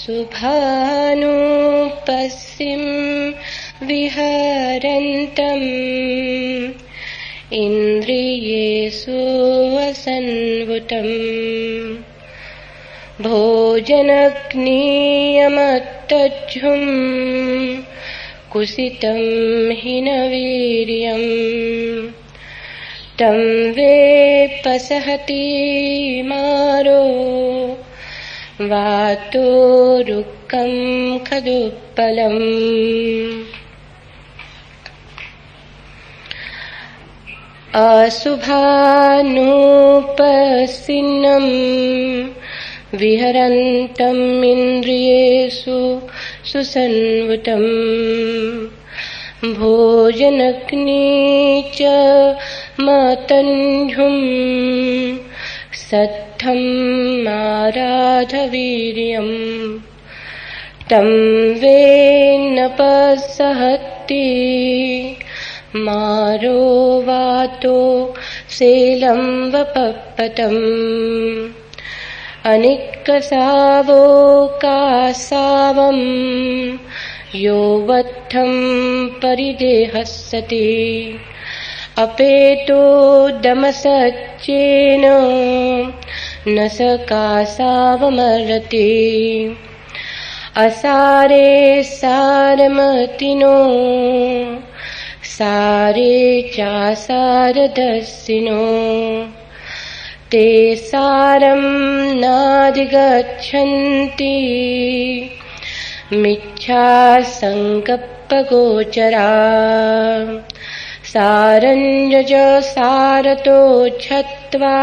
शुभानुपस्सिं विहरन्तम् इन्द्रियेषु वसन्वुतम् भोजनग्नीयमत्तज्जुं कुसितं हीनवीर्यम् तं वेपसहति मारो वातो रुक्कं खदुत्पलम् अशुभानुपस्सिन्नं विहरन्तम् इन्द्रियेषु सुसन्वृतं भोजनग्नि च मतन्धुं सत्थं आराधवीर्यम् तं वेन्नपसहति मारो वातो शैलं वपपतम् अनिक्कसावोकासावं यो वत्थं परिदेहस्सति अपेतो दमसच्चेन न सकासावमर्हति असारे सारमतिनो सारे चासारदस्सिनो ते सारं नाधिगच्छन्ति मिथ्या संकप्पगोचरा सारञ्जज सारतो छत्वा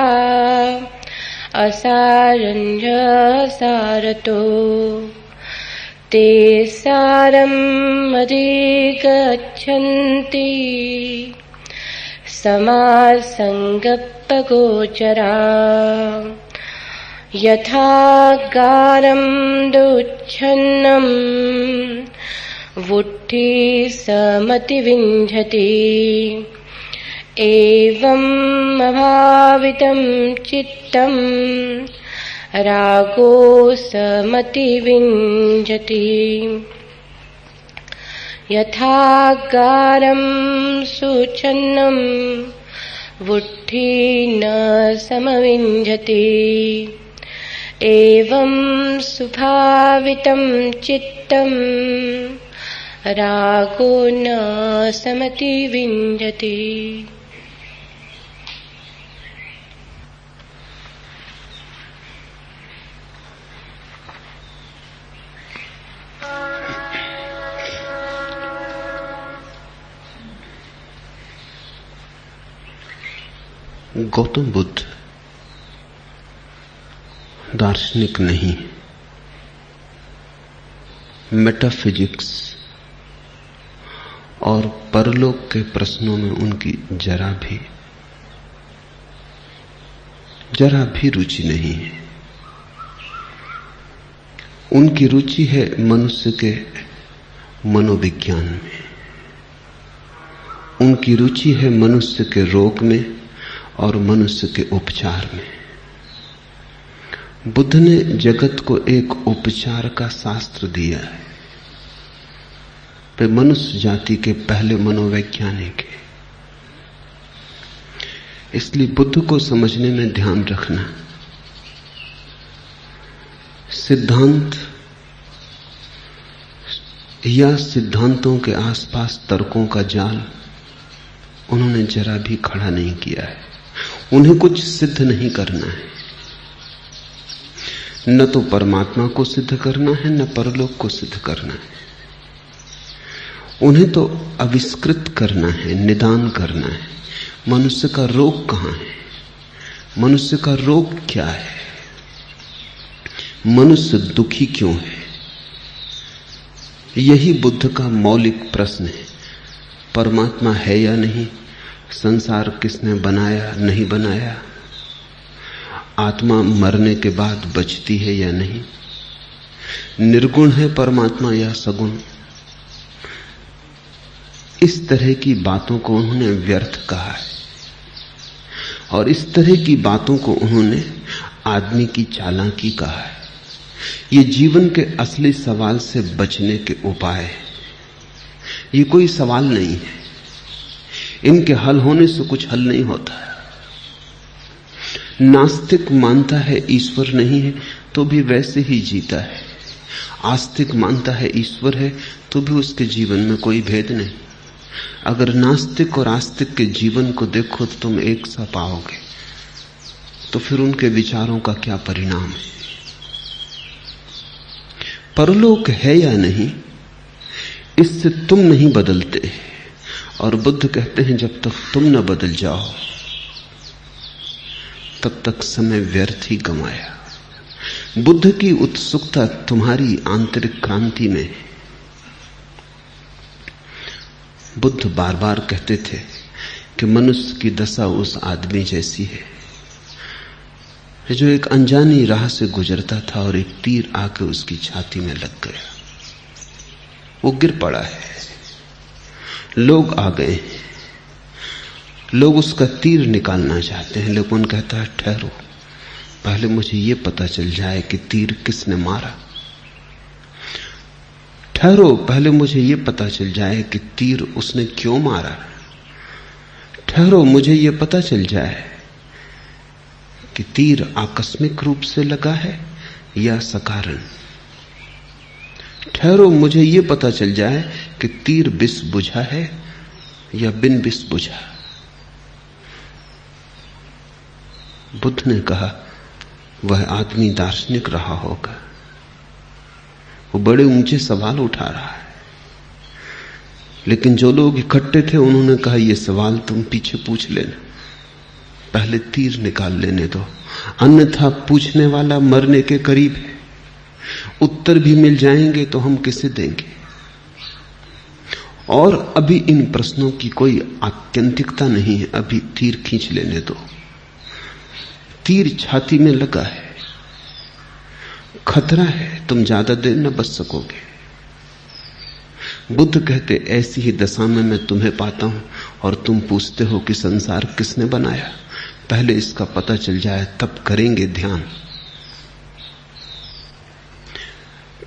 असारञ्ज सारतो ते सारम् अधिगच्छन्ति समासङ्गप्पगोचरा यथा गारं दुच्छन्नं वुट्ठी समतिविञ्जति एवम् अभावितं चित्तं रागो समतिविञ्जति यथा गारं सुच्छन्नं वुट्ठी न समविञ्जति एवं सुभावितं चित्तं रागो न समतिविञ्जति। गौतम बुद्ध दार्शनिक नहीं, मेटाफिजिक्स और परलोक के प्रश्नों में उनकी जरा भी रुचि नहीं है। उनकी रुचि है मनुष्य के मनोविज्ञान में, उनकी रुचि है मनुष्य के रोग में और मनुष्य के उपचार में। बुद्ध ने जगत को एक उपचार का शास्त्र दिया है। वे मनुष्य जाति के पहले मनोवैज्ञानिक हैं। इसलिए बुद्ध को समझने में ध्यान रखना, सिद्धांत या सिद्धांतों के आसपास तर्कों का जाल उन्होंने जरा भी खड़ा नहीं किया है। उन्हें कुछ सिद्ध नहीं करना है, न तो परमात्मा को सिद्ध करना है न परलोक को सिद्ध करना है। उन्हें तो आविष्कृत करना है, निदान करना है। मनुष्य का रोग कहां है, मनुष्य का रोग क्या है, मनुष्य दुखी क्यों है, यही बुद्ध का मौलिक प्रश्न है। परमात्मा है या नहीं, संसार किसने बनाया नहीं बनाया, आत्मा मरने के बाद बचती है या नहीं, निर्गुण है परमात्मा या सगुण। इस तरह की बातों को उन्होंने व्यर्थ कहा है और इस तरह की बातों को उन्होंने आदमी की चालाकी कहा है। ये जीवन के असली सवाल से बचने के उपाय हैं। ये कोई सवाल नहीं है, इनके हल होने से कुछ हल नहीं होता। नास्तिक मानता है ईश्वर नहीं है तो भी वैसे ही जीता है, आस्तिक मानता है ईश्वर है तो भी उसके जीवन में कोई भेद नहीं। अगर नास्तिक और आस्तिक के जीवन को देखो तो तुम एक सा पाओगे, तो फिर उनके विचारों का क्या परिणाम है। परलोक है या नहीं, इससे तुम नहीं बदलते। और बुद्ध कहते हैं जब तक तुम न बदल जाओ तब तक समय व्यर्थ ही गंवाया। बुद्ध की उत्सुकता तुम्हारी आंतरिक क्रांति में है। बुद्ध बार बार कहते थे कि मनुष्य की दशा उस आदमी जैसी है जो एक अनजानी राह से गुजरता था और एक तीर आके उसकी छाती में लग गया। वो गिर पड़ा है, लोग आ गए, लोग उसका तीर निकालना चाहते हैं, लेकिन कहता है ठहरो, पहले मुझे ये पता चल जाए कि तीर किसने मारा। ठहरो, पहले मुझे ये पता चल जाए कि तीर उसने क्यों मारा। ठहरो, मुझे ये पता चल जाए कि तीर आकस्मिक रूप से लगा है या सकारण। ठहरो, मुझे ये पता चल जाए कि तीर विष बुझा है या बिन विष बुझा। बुद्ध ने कहा वह आदमी दार्शनिक रहा होगा, वो बड़े ऊंचे सवाल उठा रहा है। लेकिन जो लोग इकट्ठे थे उन्होंने कहा यह सवाल तुम पीछे पूछ लेना, पहले तीर निकाल लेने दो, अन्यथा पूछने वाला मरने के करीब है। उत्तर भी मिल जाएंगे तो हम किसे देंगे। और अभी इन प्रश्नों की कोई आत्यंतिकता नहीं है, अभी तीर खींच लेने दो। तीर छाती में लगा है, खतरा है, तुम ज्यादा देर न बच सकोगे। बुद्ध कहते ऐसी ही दशा में मैं तुम्हें पाता हूं और तुम पूछते हो कि संसार किसने बनाया। पहले इसका पता चल जाए तब करेंगे ध्यान।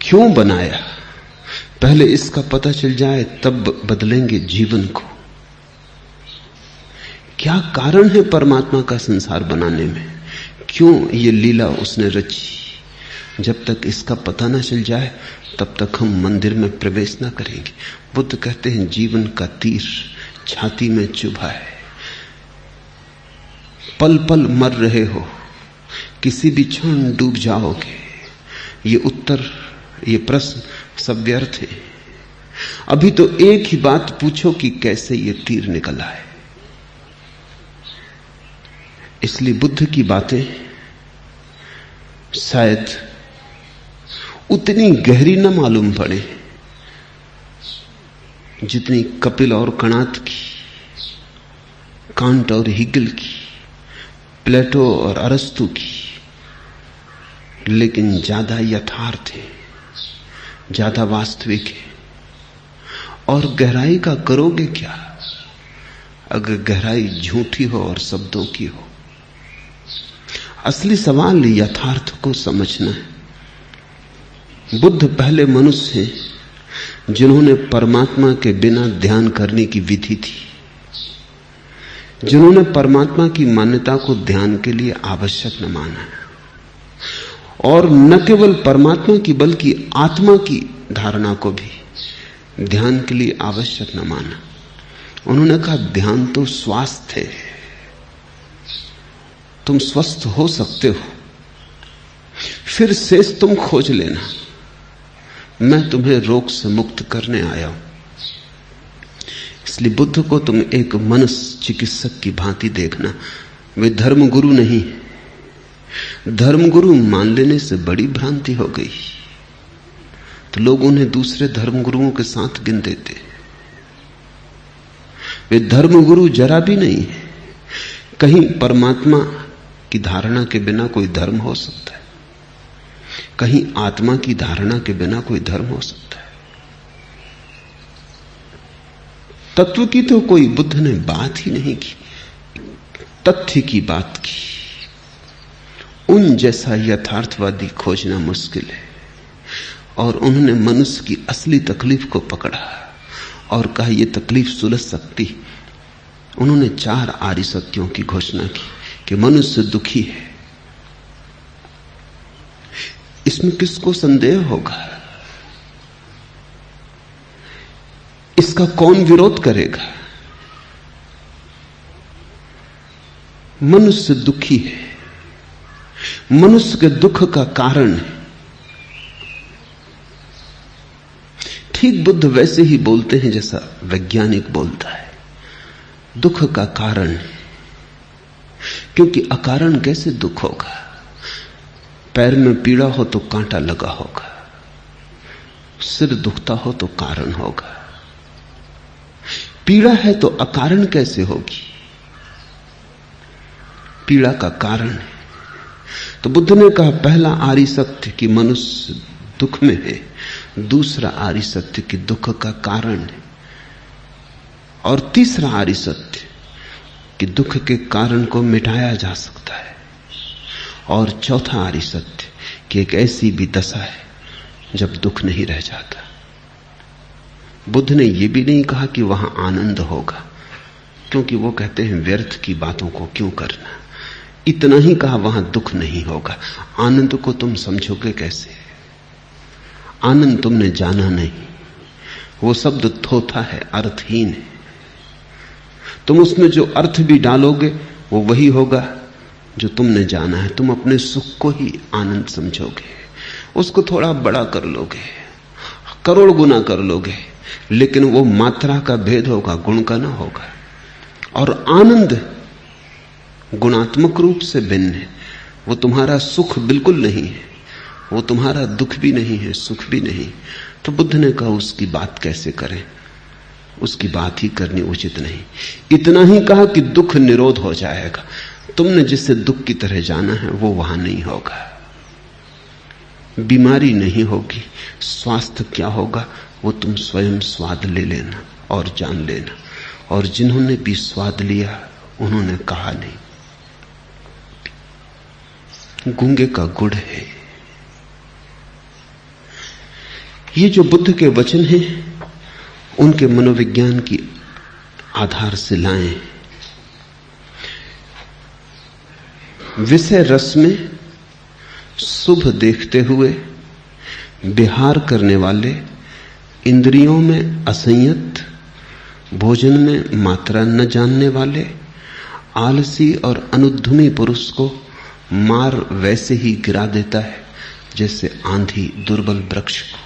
क्यों बनाया, पहले इसका पता चल जाए तब बदलेंगे जीवन को। क्या कारण है परमात्मा का संसार बनाने में, क्यों ये लीला उसने रची। जब तक इसका पता न चल जाए तब तक हम मंदिर में प्रवेश न करेंगे। बुद्ध कहते हैं जीवन का तीर छाती में चुभा है, पल पल मर रहे हो, किसी भी क्षण डूब जाओगे। ये उत्तर, ये प्रश्न सब व्यर्थ है। अभी तो एक ही बात पूछो कि कैसे ये तीर निकला है। इसलिए बुद्ध की बातें शायद उतनी गहरी न मालूम पड़े जितनी कपिल और कणाद की, कांट और हिगल की, प्लेटो और अरस्तु की, लेकिन ज्यादा यथार्थ है, ज्यादा वास्तविक है। और गहराई का करोगे क्या अगर गहराई झूठी हो और शब्दों की हो। असली सवाल यथार्थ को समझना है। बुद्ध पहले मनुष्य हैं जिन्होंने परमात्मा के बिना ध्यान करने की विधि थी, जिन्होंने परमात्मा की मान्यता को ध्यान के लिए आवश्यक न माना, और न केवल परमात्मा की बल्कि आत्मा की धारणा को भी ध्यान के लिए आवश्यक न माना। उन्होंने कहा ध्यान तो स्वास्थ्य है, तुम स्वस्थ हो सकते हो, फिर शेष तुम खोज लेना, मैं तुम्हें रोग से मुक्त करने आया हूं। इसलिए बुद्ध को तुम एक मनस चिकित्सक की भांति देखना। वे धर्मगुरु नहीं, धर्मगुरु मान लेने से बड़ी भ्रांति हो गई, तो लोग उन्हें दूसरे धर्मगुरुओं के साथ गिन देते। वे धर्मगुरु जरा भी नहीं है। कहीं परमात्मा की धारणा के बिना कोई धर्म हो सकता है, कहीं आत्मा की धारणा के बिना कोई धर्म हो सकता है। तत्व की तो कोई बुद्ध ने बात ही नहीं की, तथ्य की बात की। उन मन जैसा यथार्थवादी खोजना मुश्किल है। और उन्होंने मनुष्य की असली तकलीफ को पकड़ा और कहा यह तकलीफ सुलझ सकती। उन्होंने 4 आर्य सत्यों की घोषणा की कि मनुष्य दुखी है। इसमें किसको संदेह होगा? इसका कौन विरोध करेगा? मनुष्य दुखी है। मनुष्य के दुख का कारण है। ठीक बुद्ध वैसे ही बोलते हैं जैसा वैज्ञानिक बोलता है, दुख का कारण है। क्योंकि अकारण कैसे दुख होगा? पैर में पीड़ा हो तो कांटा लगा होगा, सिर दुखता हो तो कारण होगा। पीड़ा है तो अकारण कैसे होगी? पीड़ा का कारण है। तो बुद्ध ने कहा पहला आर्य सत्य कि मनुष्य दुख में है, दूसरा आर्य सत्य कि दुख का कारण है, और तीसरा आर्य सत्य कि दुख के कारण को मिटाया जा सकता है, और चौथा आर्य सत्य कि एक ऐसी भी दशा है जब दुख नहीं रह जाता। बुद्ध ने यह भी नहीं कहा कि वहां आनंद होगा, क्योंकि वो कहते हैं व्यर्थ की बातों को क्यों करना। इतना ही कहा वहां दुख नहीं होगा। आनंद को तुम समझोगे कैसे? आनंद तुमने जाना नहीं। वो शब्द थोथा है, अर्थहीन है। तुम उसमें जो अर्थ भी डालोगे वो वही होगा जो तुमने जाना है। तुम अपने सुख को ही आनंद समझोगे, उसको थोड़ा बड़ा कर लोगे, करोड़ गुना कर लोगे, लेकिन वो मात्रा का भेद होगा, गुण का ना होगा। और आनंद गुणात्मक रूप से भिन्न है। वो तुम्हारा सुख बिल्कुल नहीं है, वो तुम्हारा दुख भी नहीं है, सुख भी नहीं। तो बुद्ध ने कहा उसकी बात कैसे करें? उसकी बात ही करनी उचित नहीं। इतना ही कहा कि दुख निरोध हो जाएगा। तुमने जिसे दुख की तरह जाना है वो वहां नहीं होगा। बीमारी नहीं होगी। स्वास्थ्य क्या होगा वो तुम स्वयं स्वाद ले लेना और जान लेना। और जिन्होंने भी स्वाद लिया उन्होंने कहा नहीं। गूंगे का गुड़ है। ये जो बुद्ध के वचन हैं उनके मनोविज्ञान की आधारशिलाएं। विषय रस में शुभ देखते हुए विहार करने वाले, इंद्रियों में असंयत, भोजन में मात्रा न जानने वाले, आलसी और अनुद्यमी पुरुष को मार वैसे ही गिरा देता है जैसे आंधी दुर्बल वृक्ष को।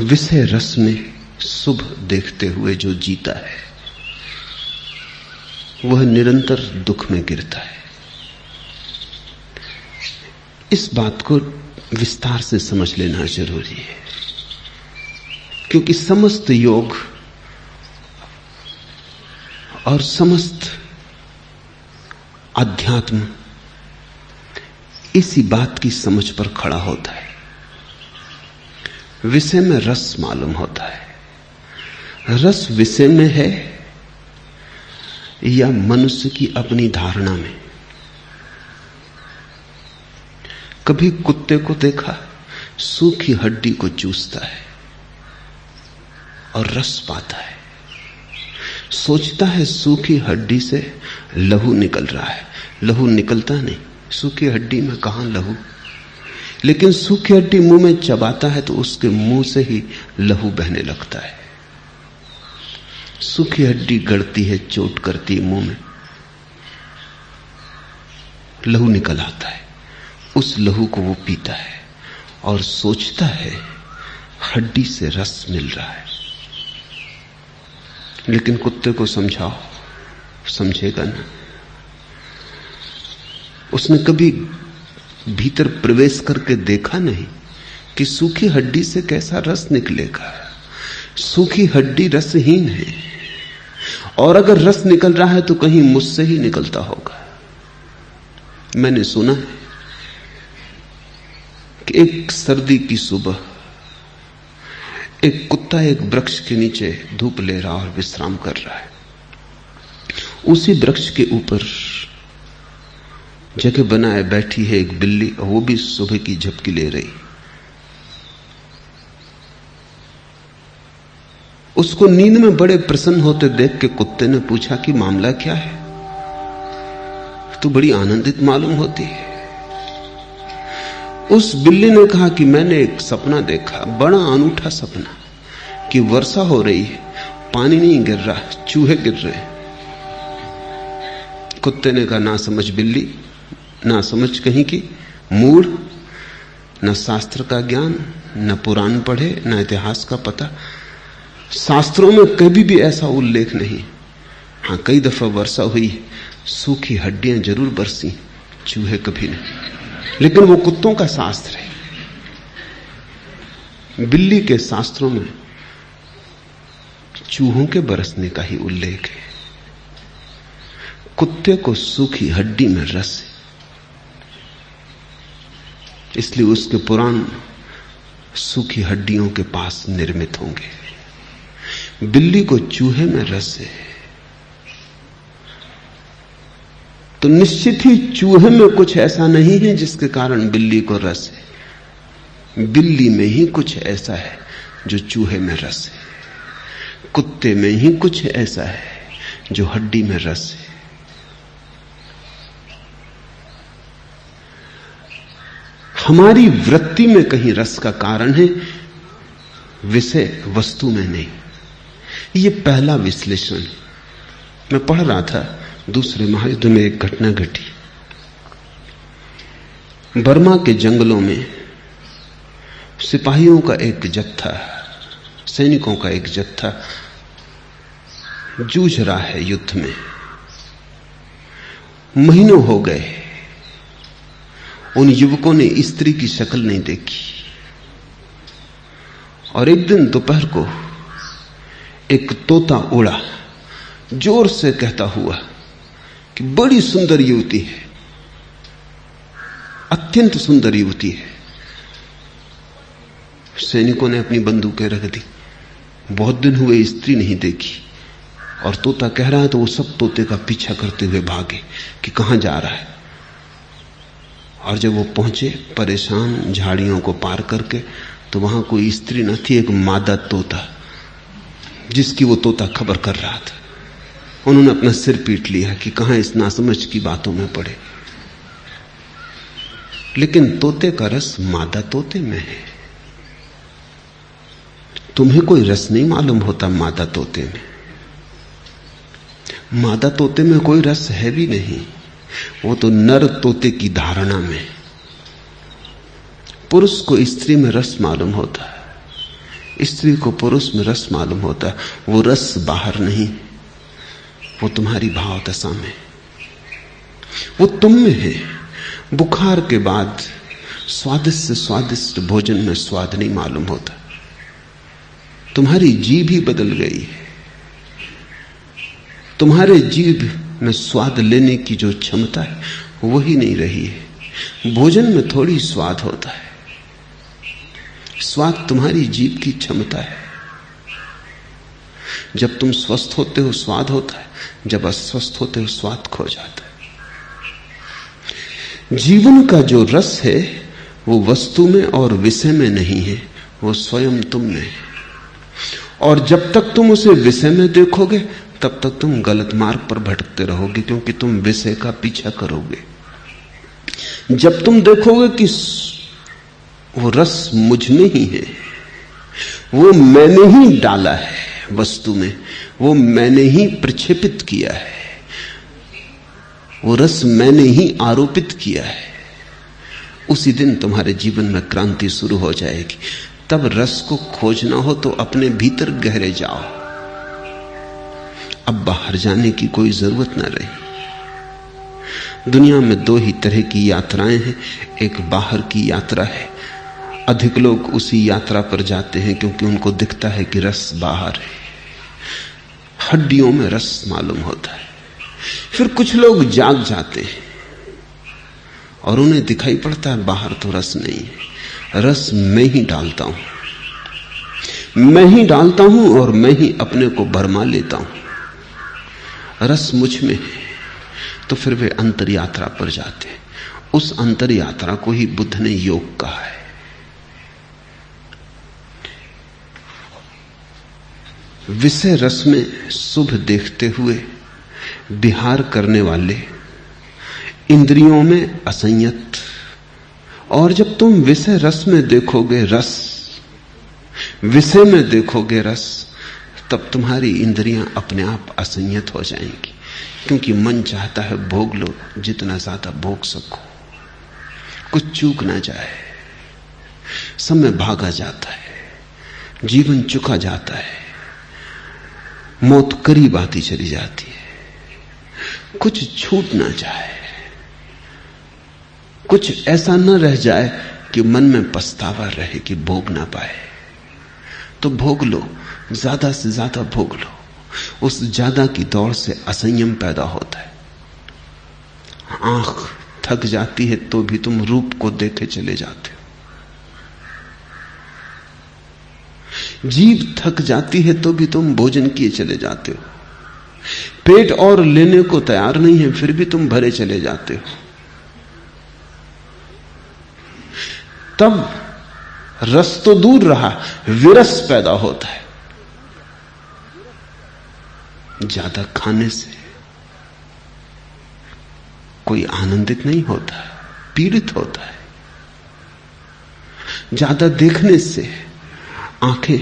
विषय रस में शुभ देखते हुए जो जीता है वह निरंतर दुख में गिरता है। इस बात को विस्तार से समझ लेना जरूरी है, क्योंकि समस्त योग और समस्त अध्यात्म इसी बात की समझ पर खड़ा होता है। विषय में रस मालूम होता है। रस विषय में है या मनुष्य की अपनी धारणा में? कभी कुत्ते को देखा, सूखी हड्डी को चूसता है और रस पाता है। सोचता है सूखी हड्डी से लहू निकल रहा है। लहू निकलता नहीं, सूखी हड्डी में कहां लहू। लेकिन सूखी हड्डी मुंह में चबाता है तो उसके मुंह से ही लहू बहने लगता है। सूखी हड्डी गड़ती है, चोट करती है मुंह में, लहू निकल आता है। उस लहू को वो पीता है और सोचता है हड्डी से रस मिल रहा है। लेकिन कुत्ते को समझाओ, समझेगा ना। उसने कभी भीतर प्रवेश करके देखा नहीं कि सूखी हड्डी से कैसा रस निकलेगा। सूखी हड्डी रसहीन है, और अगर रस निकल रहा है तो कहीं मुझसे ही निकलता होगा। मैंने सुना है कि एक सर्दी की सुबह एक कुत्ता एक वृक्ष के नीचे धूप ले रहा और विश्राम कर रहा है। उसी वृक्ष के ऊपर जगह बनाए बैठी है एक बिल्ली, और वो भी सुबह की झपकी ले रही। उसको नींद में बड़े प्रसन्न होते देख के कुत्ते ने पूछा कि मामला क्या है, तो बड़ी आनंदित मालूम होती है। उस बिल्ली ने कहा कि मैंने एक सपना देखा, बड़ा अनूठा सपना, कि वर्षा हो रही है, पानी नहीं गिर रहा, चूहे गिर रहे हैं। कुत्ते ने कहा, ना समझ बिल्ली, ना समझ कहीं की, मूढ़, न शास्त्र का ज्ञान, न पुराण पढ़े, न इतिहास का पता। शास्त्रों में कभी भी ऐसा उल्लेख नहीं। हाँ, कई दफा वर्षा हुई, सूखी हड्डियां जरूर बरसी, चूहे कभी नहीं। लेकिन वो कुत्तों का शास्त्र है। बिल्ली के शास्त्रों में चूहों के बरसने का ही उल्लेख है। कुत्ते को सूखी हड्डी में रस है, इसलिए उसके पुराण सूखी हड्डियों के पास निर्मित होंगे। बिल्ली को चूहे में रस है, तो निश्चित ही चूहे में कुछ ऐसा नहीं है जिसके कारण बिल्ली को रस है। बिल्ली में ही कुछ ऐसा है जो चूहे में रस है। कुत्ते में ही कुछ ऐसा है जो हड्डी में रस है। हमारी वृत्ति में कहीं रस का कारण है, विषय वस्तु में नहीं। ये पहला विश्लेषण। मैं पढ़ रहा था, दूसरे महायुद्ध में एक घटना घटी। बर्मा के जंगलों में सिपाहियों का एक जत्था, सैनिकों का एक जत्था जूझ रहा है युद्ध में। महीनों हो गए, उन युवकों ने स्त्री की शक्ल नहीं देखी। और एक दिन दोपहर को एक तोता उड़ा, जोर से कहता हुआ कि बड़ी सुंदर युवती है, अत्यंत सुंदर युवती है। सैनिकों ने अपनी बंदूकें रख दी। बहुत दिन हुए स्त्री नहीं देखी, और तोता कह रहा है तो वो सब तोते का पीछा करते हुए भागे कि कहां जा रहा है। और जब वो पहुंचे परेशान झाड़ियों को पार करके, तो वहां कोई स्त्री न थी, एक मादा तोता जिसकी वो तोता खबर कर रहा था। उन्होंने अपना सिर पीट लिया कि कहां इस नासमझ की बातों में पड़े। लेकिन तोते का रस मादा तोते में है। तुम्हें कोई रस नहीं मालूम होता मादा तोते में। मादा तोते में कोई रस है भी नहीं, वो तो नर तोते की धारणा में। पुरुष को स्त्री में रस मालूम होता है, स्त्री को पुरुष में रस मालूम होता है। वो रस बाहर नहीं, वो तुम्हारी भाव दशा में, वो तुम में है। बुखार के बाद स्वादिष्ट से स्वादिष्ट भोजन में स्वाद नहीं मालूम होता। तुम्हारी जीभ ही बदल गई है। तुम्हारे जीभ में स्वाद लेने की जो क्षमता है वही नहीं रही है। भोजन में थोड़ी स्वाद होता है, स्वाद तुम्हारी जीभ की क्षमता है। जब तुम स्वस्थ होते हो स्वाद होता है, जब अस्वस्थ होते हो स्वाद खो जाता है। जीवन का जो रस है वो वस्तु में और विषय में नहीं है, वो स्वयं तुम में है। और जब तक तुम उसे विषय में देखोगे तब तक तुम गलत मार्ग पर भटकते रहोगे, क्योंकि तुम विषय का पीछा करोगे। जब तुम देखोगे कि वो रस मुझ में ही है, वो मैंने ही डाला है वस्तु में, वो मैंने ही प्रक्षेपित किया है, वो रस मैंने ही आरोपित किया है, उसी दिन तुम्हारे जीवन में क्रांति शुरू हो जाएगी। तब रस को खोजना हो तो अपने भीतर गहरे जाओ। अब बाहर जाने की कोई जरूरत ना रही। दुनिया में दो ही तरह की यात्राएं हैं, एक बाहर की यात्रा है। अधिक लोग उसी यात्रा पर जाते हैं क्योंकि उनको दिखता है कि रस बाहर है, हड्डियों में रस मालूम होता है। फिर कुछ लोग जाग जाते हैं और उन्हें दिखाई पड़ता है बाहर तो रस नहीं है, रस मैं ही डालता हूं, मैं ही डालता हूं और मैं ही अपने को भरमा लेता हूं। रस मुझ में है, तो फिर वे अंतर यात्रा पर जाते हैं। उस अंतर यात्रा को ही बुद्ध ने योग कहा है। विषय रस में शुभ देखते हुए विहार करने वाले इंद्रियों में असंयत, और जब तुम विषय रस में देखोगे रस, विषय में देखोगे रस, तब तुम्हारी इंद्रियां अपने आप असंयत हो जाएंगी, क्योंकि मन चाहता है भोग लो, जितना ज्यादा भोग सको, कुछ चूक ना जाए। समय भागा जाता है, जीवन चुका जाता है, मौत करीब आती चली जाती है, कुछ छूट ना जाए, कुछ ऐसा न रह जाए कि मन में पछतावा रहे कि भोग ना पाए। तो भोग लो, ज्यादा से ज्यादा भोग लो। उस ज्यादा की दौड़ से असंयम पैदा होता है। आंख थक जाती है तो भी तुम रूप को देखे चले जाते हो। जीभ थक जाती है तो भी तुम भोजन किए चले जाते हो। पेट और लेने को तैयार नहीं है, फिर भी तुम भरे चले जाते हो। तब रस तो दूर रहा, विरस पैदा होता है। ज्यादा खाने से कोई आनंदित नहीं होता, पीड़ित होता है। ज्यादा देखने से आंखें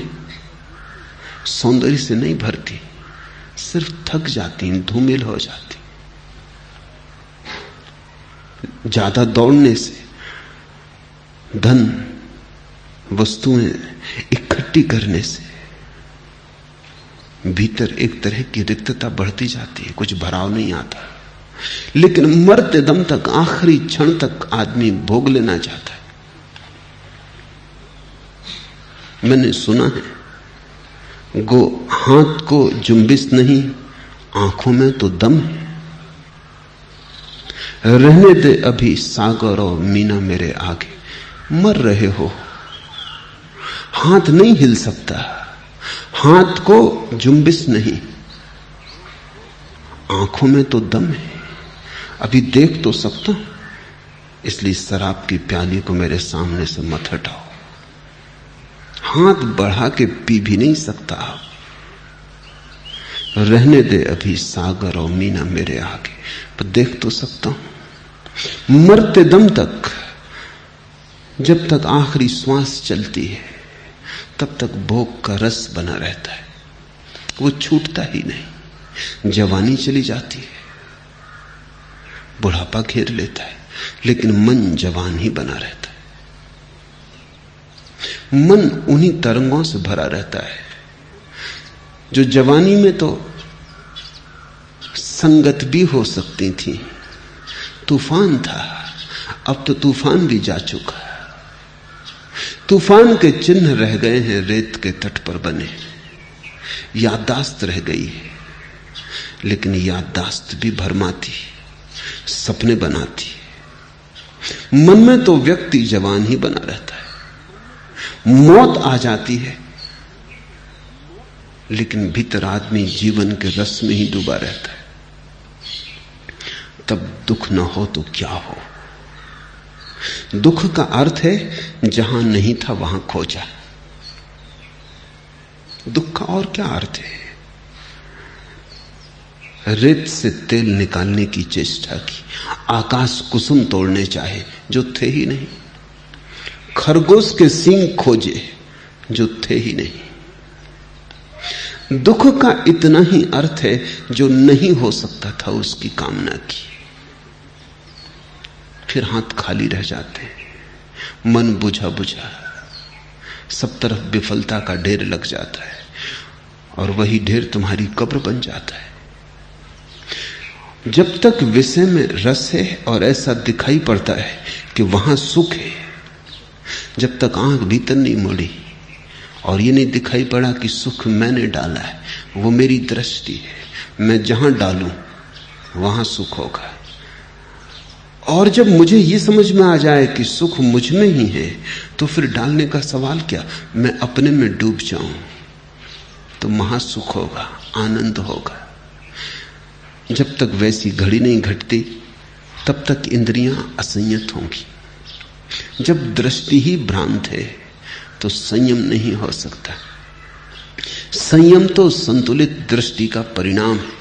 सौंदर्य से नहीं भरती, सिर्फ थक जाती, धूमिल हो जाती। ज्यादा दौड़ने से, धन वस्तुएं इकट्ठी करने से भीतर एक तरह की रिक्तता बढ़ती जाती है, कुछ भराव नहीं आता। लेकिन मरते दम तक, आखिरी क्षण तक आदमी भोग लेना चाहता है। मैंने सुना है, हाथ को जुम्बिश नहीं, आंखों में तो दम है। रहने दे अभी सागर और मीना मेरे आगे। मर रहे हो, हाथ नहीं हिल सकता, हाथ को जुम्बिश नहीं, आंखों में तो दम है, अभी देख तो सकता हूं। इसलिए शराब की प्याली को मेरे सामने से मत हटाओ। हाथ बढ़ा के पी भी नहीं सकता आप। रहने दे अभी सागर और मीना मेरे आगे, पर देख तो सकता हूं। मरते दम तक, जब तक आखिरी श्वास चलती है, तब तक भोग का रस बना रहता है, वो छूटता ही नहीं। जवानी चली जाती है, बुढ़ापा घेर लेता है, लेकिन मन जवान ही बना रहता है। मन उन्हीं तरंगों से भरा रहता है जो जवानी में तो संगत भी हो सकती थी। तूफान था, अब तो तूफान भी जा चुका। तूफान के चिन्ह रह गए हैं रेत के तट पर बने, याददाश्त रह गई है, लेकिन याददाश्त भी भरमाती, सपने बनाती। मन में तो व्यक्ति जवान ही बना रहता है। मौत आ जाती है, लेकिन भीतर आदमी जीवन के रस में ही डूबा रहता है। तब दुख न हो तो क्या हो। दुख का अर्थ है जहां नहीं था वहां खोजा। दुख का और क्या अर्थ है? रेत से तेल निकालने की चेष्टा की, आकाश कुसुम तोड़ने चाहे जो थे ही नहीं, खरगोश के सींग खोजे जो थे ही नहीं। दुख का इतना ही अर्थ है जो नहीं हो सकता था उसकी कामना की। फिर हाथ खाली रह जाते हैं, मन बुझा बुझा, सब तरफ विफलता का ढेर लग जाता है, और वही ढेर तुम्हारी कब्र बन जाता है। जब तक विषय में रस है और ऐसा दिखाई पड़ता है कि वहां सुख है, जब तक आंख भीतर नहीं मुड़ी और ये नहीं दिखाई पड़ा कि सुख मैंने डाला है, वो मेरी दृष्टि है, मैं जहां डालूं वहां सुख होगा। और जब मुझे ये समझ में आ जाए कि सुख मुझ में ही है, तो फिर डालने का सवाल क्या, मैं अपने में डूब जाऊं तो महासुख होगा, आनंद होगा। जब तक वैसी घड़ी नहीं घटती तब तक इंद्रियां असंयत होंगी। जब दृष्टि ही भ्रांत है तो संयम नहीं हो सकता। संयम तो संतुलित दृष्टि का परिणाम है।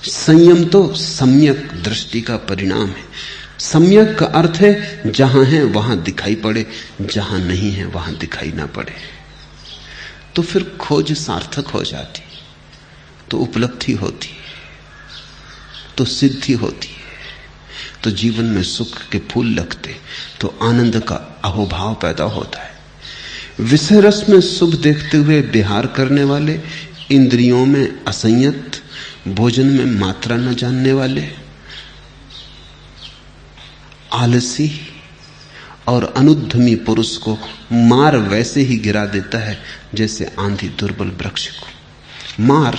संयम तो सम्यक दृष्टि का परिणाम है। सम्यक का अर्थ है जहां है वहां दिखाई पड़े, जहां नहीं है वहां दिखाई ना पड़े। तो फिर खोज सार्थक हो जाती, तो उपलब्धि होती, तो सिद्धि होती, तो जीवन में सुख के फूल लगते, तो आनंद का अहोभाव पैदा होता है। विषय रस में सुख देखते हुए विहार करने वाले, इंद्रियों में असंयत, भोजन में मात्रा न जानने वाले, आलसी और अनुद्यमी पुरुष को मार वैसे ही गिरा देता है जैसे आंधी दुर्बल वृक्ष को। मार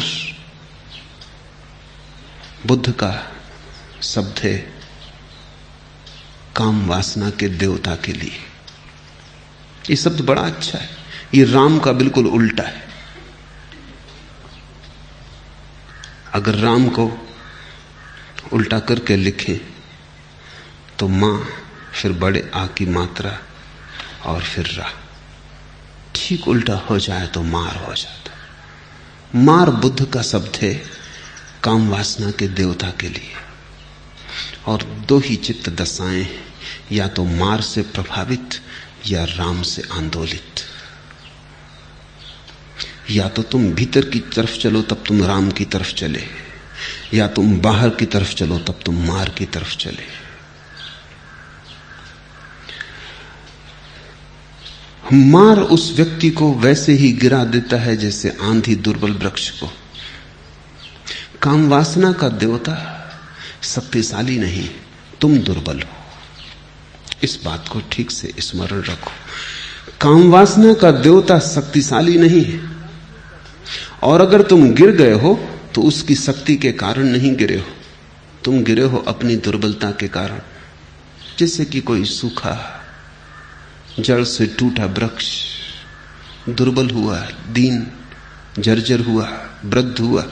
बुद्ध का शब्द है काम वासना के देवता के लिए। ये शब्द बड़ा अच्छा है, ये राम का बिल्कुल उल्टा है। अगर राम को उल्टा करके लिखें तो मां, फिर बड़े आ की मात्रा और फिर रा, ठीक उल्टा हो जाए तो मार हो जाता। मार बुद्ध का शब्द है काम वासना के देवता के लिए। और दो ही चित्त दशाएं हैं, या तो मार से प्रभावित या राम से आंदोलित। या तो तुम भीतर की तरफ चलो तब तुम राम की तरफ चले, या तुम बाहर की तरफ चलो तब तुम मार की तरफ चले। मार उस व्यक्ति को वैसे ही गिरा देता है जैसे आंधी दुर्बल वृक्ष को। काम वासना का देवता शक्तिशाली नहीं, तुम दुर्बल हो। इस बात को ठीक से स्मरण रखो। काम वासना का देवता शक्तिशाली नहीं है, और अगर तुम गिर गए हो तो उसकी शक्ति के कारण नहीं गिरे हो, तुम गिरे हो अपनी दुर्बलता के कारण। जैसे कि कोई सूखा जड़ से टूटा वृक्ष दुर्बल हुआ, दीन जर्जर हुआ, वृद्ध हुआ,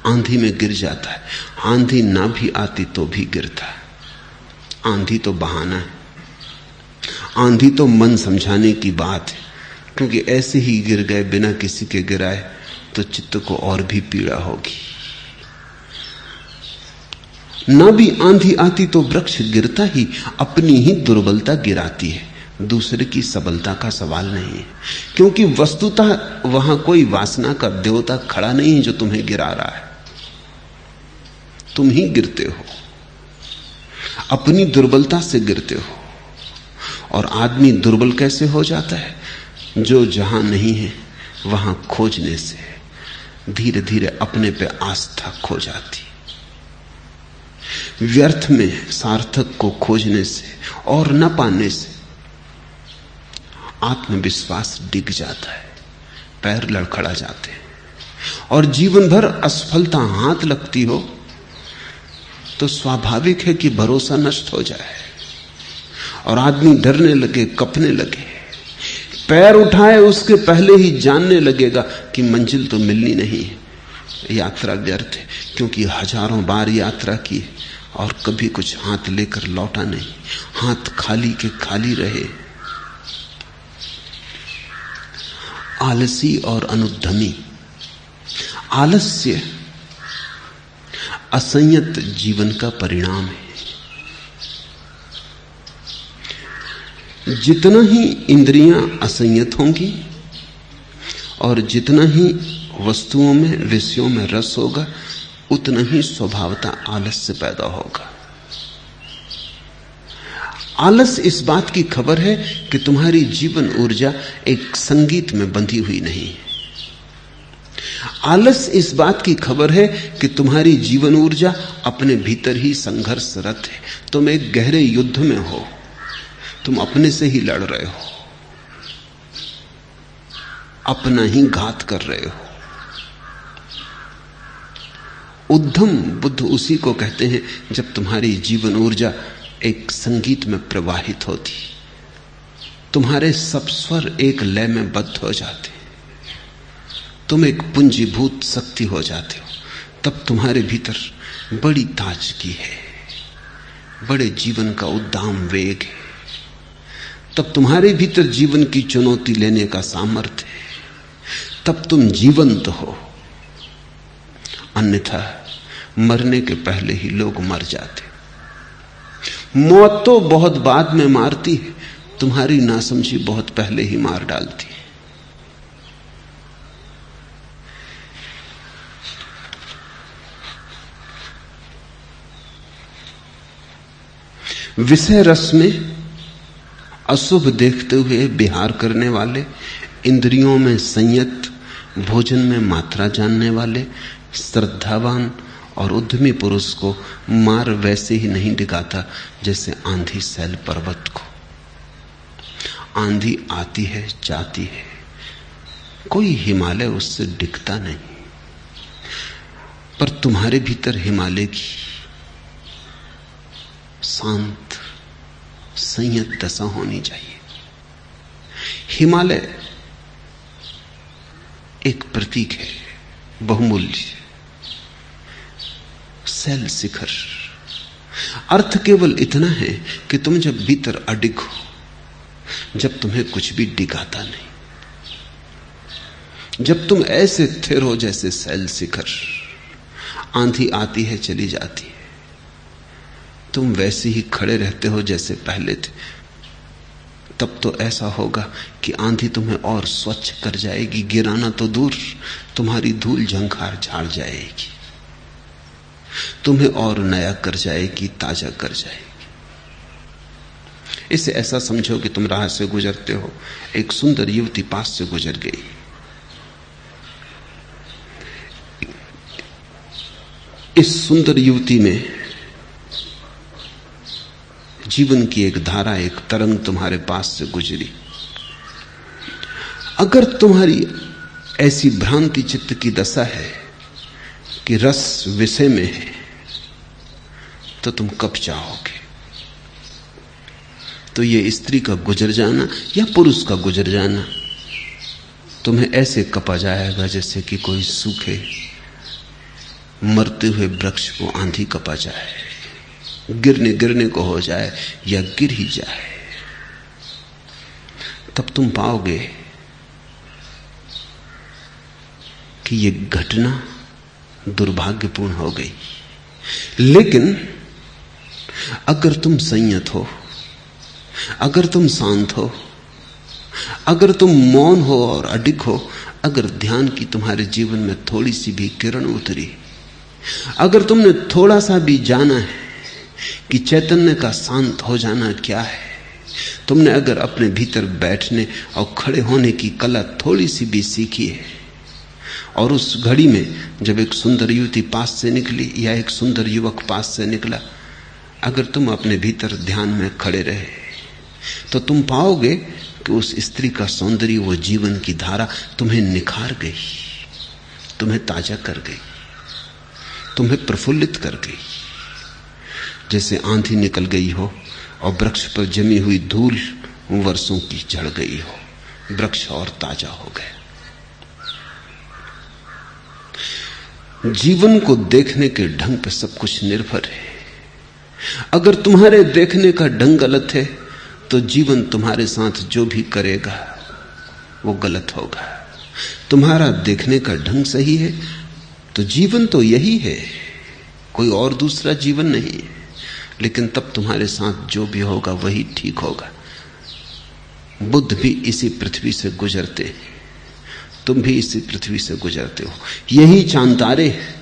आंधी में गिर जाता है। आंधी ना भी आती तो भी गिरता है। आंधी तो बहाना है, आंधी तो मन समझाने की बात है, क्योंकि ऐसे ही गिर गए बिना किसी के गिराए तो चित्त को और भी पीड़ा होगी। ना भी आंधी आती तो वृक्ष गिरता ही, अपनी ही दुर्बलता गिराती है, दूसरे की सबलता का सवाल नहीं है। क्योंकि वस्तुतः वहां कोई वासना का देवता खड़ा नहीं है जो तुम्हें गिरा रहा है, तुम ही गिरते हो, अपनी दुर्बलता से गिरते हो। और आदमी दुर्बल कैसे हो जाता है? जो जहां नहीं है वहां खोजने से धीरे धीरे अपने पे आस्था खो जाती। व्यर्थ में सार्थक को खोजने से और न पाने से आत्मविश्वास डिग जाता है, पैर लड़खड़ा जाते हैं। और जीवन भर असफलता हाथ लगती हो तो स्वाभाविक है कि भरोसा नष्ट हो जाए और आदमी डरने लगे, कपने लगे। पैर उठाए उसके पहले ही जानने लगेगा कि मंजिल तो मिलनी नहीं है, यात्रा व्यर्थ है। क्योंकि हजारों बार यात्रा की और कभी कुछ हाथ लेकर लौटा नहीं, हाथ खाली के खाली रहे। आलसी और अनुद्यमी। आलस्य असंयत जीवन का परिणाम है। जितना ही इंद्रियां असंयत होंगी और जितना ही वस्तुओं में, विषयों में रस होगा, उतना ही स्वभावता आलस्य पैदा होगा। आलस इस बात की खबर है कि तुम्हारी जीवन ऊर्जा एक संगीत में बंधी हुई नहीं है। आलस इस बात की खबर है कि तुम्हारी जीवन ऊर्जा अपने भीतर ही संघर्षरत है। तुम एक गहरे युद्ध में हो, तुम अपने से ही लड़ रहे हो, अपना ही घात कर रहे हो। उद्यम बुद्ध उसी को कहते हैं जब तुम्हारी जीवन ऊर्जा एक संगीत में प्रवाहित होती, तुम्हारे सब स्वर एक लय में बद्ध हो जाते, तुम एक पूंजीभूत शक्ति हो जाते हो। तब तुम्हारे भीतर बड़ी ताजगी है, बड़े जीवन का उद्दाम वेग है। तब तुम्हारे भीतर जीवन की चुनौती लेने का सामर्थ्य है। तब तुम जीवंत हो। अन्यथा मरने के पहले ही लोग मर जाते। मौत तो बहुत बाद में मारती है, तुम्हारी नासमझी बहुत पहले ही मार डालती है। विषय रस में अशुभ देखते हुए विहार करने वाले, इंद्रियों में संयत, भोजन में मात्रा जानने वाले, श्रद्धावान और उद्यमी पुरुष को मार वैसे ही नहीं डिगाता जैसे आंधी सैल पर्वत को। आंधी आती है, जाती है, कोई हिमालय उससे डिगता नहीं। पर तुम्हारे भीतर हिमालय की शांत संयत दशा होनी चाहिए। हिमालय एक प्रतीक है, बहुमूल्य, सैल शिखर। अर्थ केवल इतना है कि तुम जब भीतर अडिग हो, जब तुम्हें कुछ भी डिगाता नहीं, जब तुम ऐसे स्थिर हो जैसे सैल शिखर, आंधी आती है चली जाती है, तुम वैसे ही खड़े रहते हो जैसे पहले थे। तब तो ऐसा होगा कि आंधी तुम्हें और स्वच्छ कर जाएगी, गिराना तो दूर, तुम्हारी धूल झंखार झाड़ जाएगी, तुम्हें और नया कर जाएगी, ताजा कर जाएगी। इसे ऐसा समझो कि तुम राह से गुजरते हो, एक सुंदर युवती पास से गुजर गई। इस सुंदर युवती में जीवन की एक धारा, एक तरंग तुम्हारे पास से गुजरी। अगर तुम्हारी ऐसी भ्रांति चित्त की दशा है कि रस विषय में है, तो तुम कब चाहोगे? तो ये स्त्री का गुजर जाना या पुरुष का गुजर जाना तुम्हें ऐसे कपा जाएगा जैसे कि कोई सूखे मरते हुए वृक्ष को आंधी कपा जाए, गिरने गिरने को हो जाए या गिर ही जाए। तब तुम पाओगे कि यह घटना दुर्भाग्यपूर्ण हो गई। लेकिन अगर तुम संयत हो, अगर तुम शांत हो, अगर तुम मौन हो और अडिग हो, अगर ध्यान की तुम्हारे जीवन में थोड़ी सी भी किरण उतरी, अगर तुमने थोड़ा सा भी जाना है कि चैतन्य का शांत हो जाना क्या है, तुमने अगर अपने भीतर बैठने और खड़े होने की कला थोड़ी सी भी सीखी है, और उस घड़ी में जब एक सुंदर युवती पास से निकली या एक सुंदर युवक पास से निकला, अगर तुम अपने भीतर ध्यान में खड़े रहे, तो तुम पाओगे कि उस स्त्री का सौंदर्य, वो जीवन की धारा तुम्हें निखार गई, तुम्हें ताजा कर गई, तुम्हें प्रफुल्लित कर गई। जैसे आंधी निकल गई हो और वृक्ष पर जमी हुई धूल वर्षों की झड़ गई हो, वृक्ष और ताजा हो गया। जीवन को देखने के ढंग पर सब कुछ निर्भर है। अगर तुम्हारे देखने का ढंग गलत है, तो जीवन तुम्हारे साथ जो भी करेगा वो गलत होगा। तुम्हारा देखने का ढंग सही है तो जीवन तो यही है, कोई और दूसरा जीवन नहीं है। लेकिन तब तुम्हारे साथ जो भी होगा वही ठीक होगा। बुद्ध भी इसी पृथ्वी से गुजरते हैं, तुम भी इसी पृथ्वी से गुजरते हो। यही चांद तारे हैं,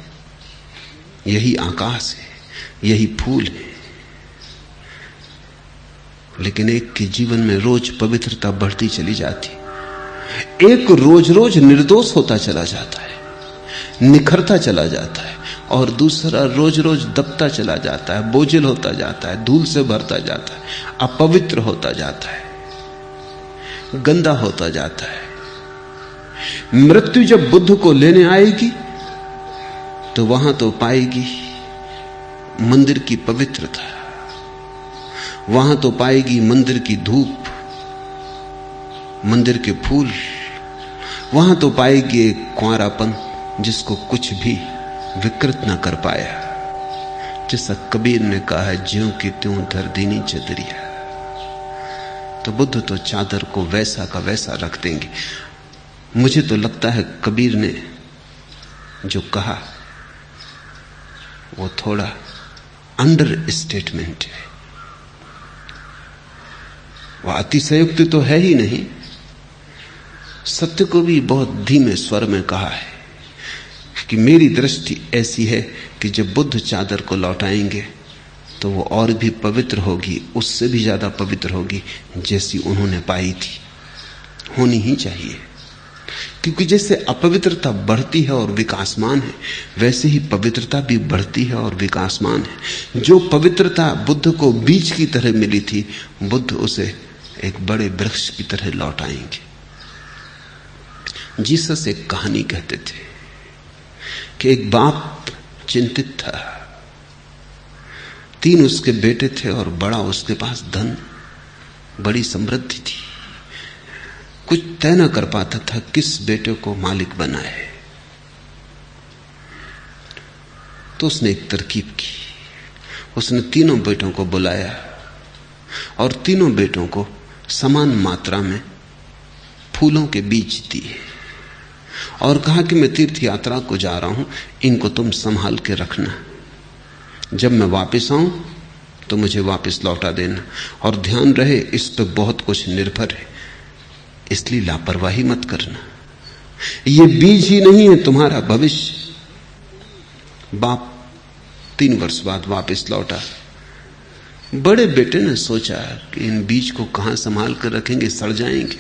यही आकाश है, यही फूल है। लेकिन एक के जीवन में रोज पवित्रता बढ़ती चली जाती, एक रोज रोज निर्दोष होता चला जाता है, निखरता चला जाता है, और दूसरा रोज रोज दबता चला जाता है, बोझिल होता जाता है, धूल से भरता जाता है, अपवित्र होता जाता है, गंदा होता जाता है। मृत्यु जब बुद्ध को लेने आएगी तो वहां तो पाएगी मंदिर की पवित्रता, वहां तो पाएगी मंदिर की धूप, मंदिर के फूल, वहां तो पाएगी एक कुंवारापन जिसको कुछ भी विकृत न कर पाया। जैसा कबीर ने कहा है, ज्यों की त्यों धर दीनी चदरिया। तो बुद्ध तो चादर को वैसा का वैसा रख देंगे। मुझे तो लगता है कबीर ने जो कहा वो थोड़ा अंडर स्टेटमेंट है। वह अतिशयोक्ति तो है ही नहीं, सत्य को भी बहुत धीमे स्वर में कहा है कि मेरी दृष्टि ऐसी है कि जब बुद्ध चादर को लौटाएंगे तो वो और भी पवित्र होगी, उससे भी ज्यादा पवित्र होगी जैसी उन्होंने पाई थी। होनी ही चाहिए, क्योंकि जैसे अपवित्रता बढ़ती है और विकासमान है, वैसे ही पवित्रता भी बढ़ती है और विकासमान है। जो पवित्रता बुद्ध को बीज की तरह मिली थी, बुद्ध उसे एक बड़े वृक्ष की तरह लौटाएंगे। जीसस एक कहानी कहते थे कि एक बाप चिंतित था, 3 उसके बेटे थे और बड़ा उसके पास धन, बड़ी समृद्धि थी। कुछ तय न कर पाता था किस बेटे को मालिक बनाए। तो उसने एक तरकीब की। उसने 3 बेटों को बुलाया और 3 बेटों को समान मात्रा में फूलों के बीज दिए और कहा कि मैं तीर्थ यात्रा को जा रहा हूं, इनको तुम संभाल के रखना। जब मैं वापस आऊं तो मुझे वापस लौटा देना, और ध्यान रहे इस पे बहुत कुछ निर्भर है, इसलिए लापरवाही मत करना। ये बीज ही नहीं है तुम्हारा भविष्य। बाप 3 वर्ष बाद वापस लौटा। बड़े बेटे ने सोचा कि इन बीज को कहां संभाल कर रखेंगे, सड़ जाएंगे,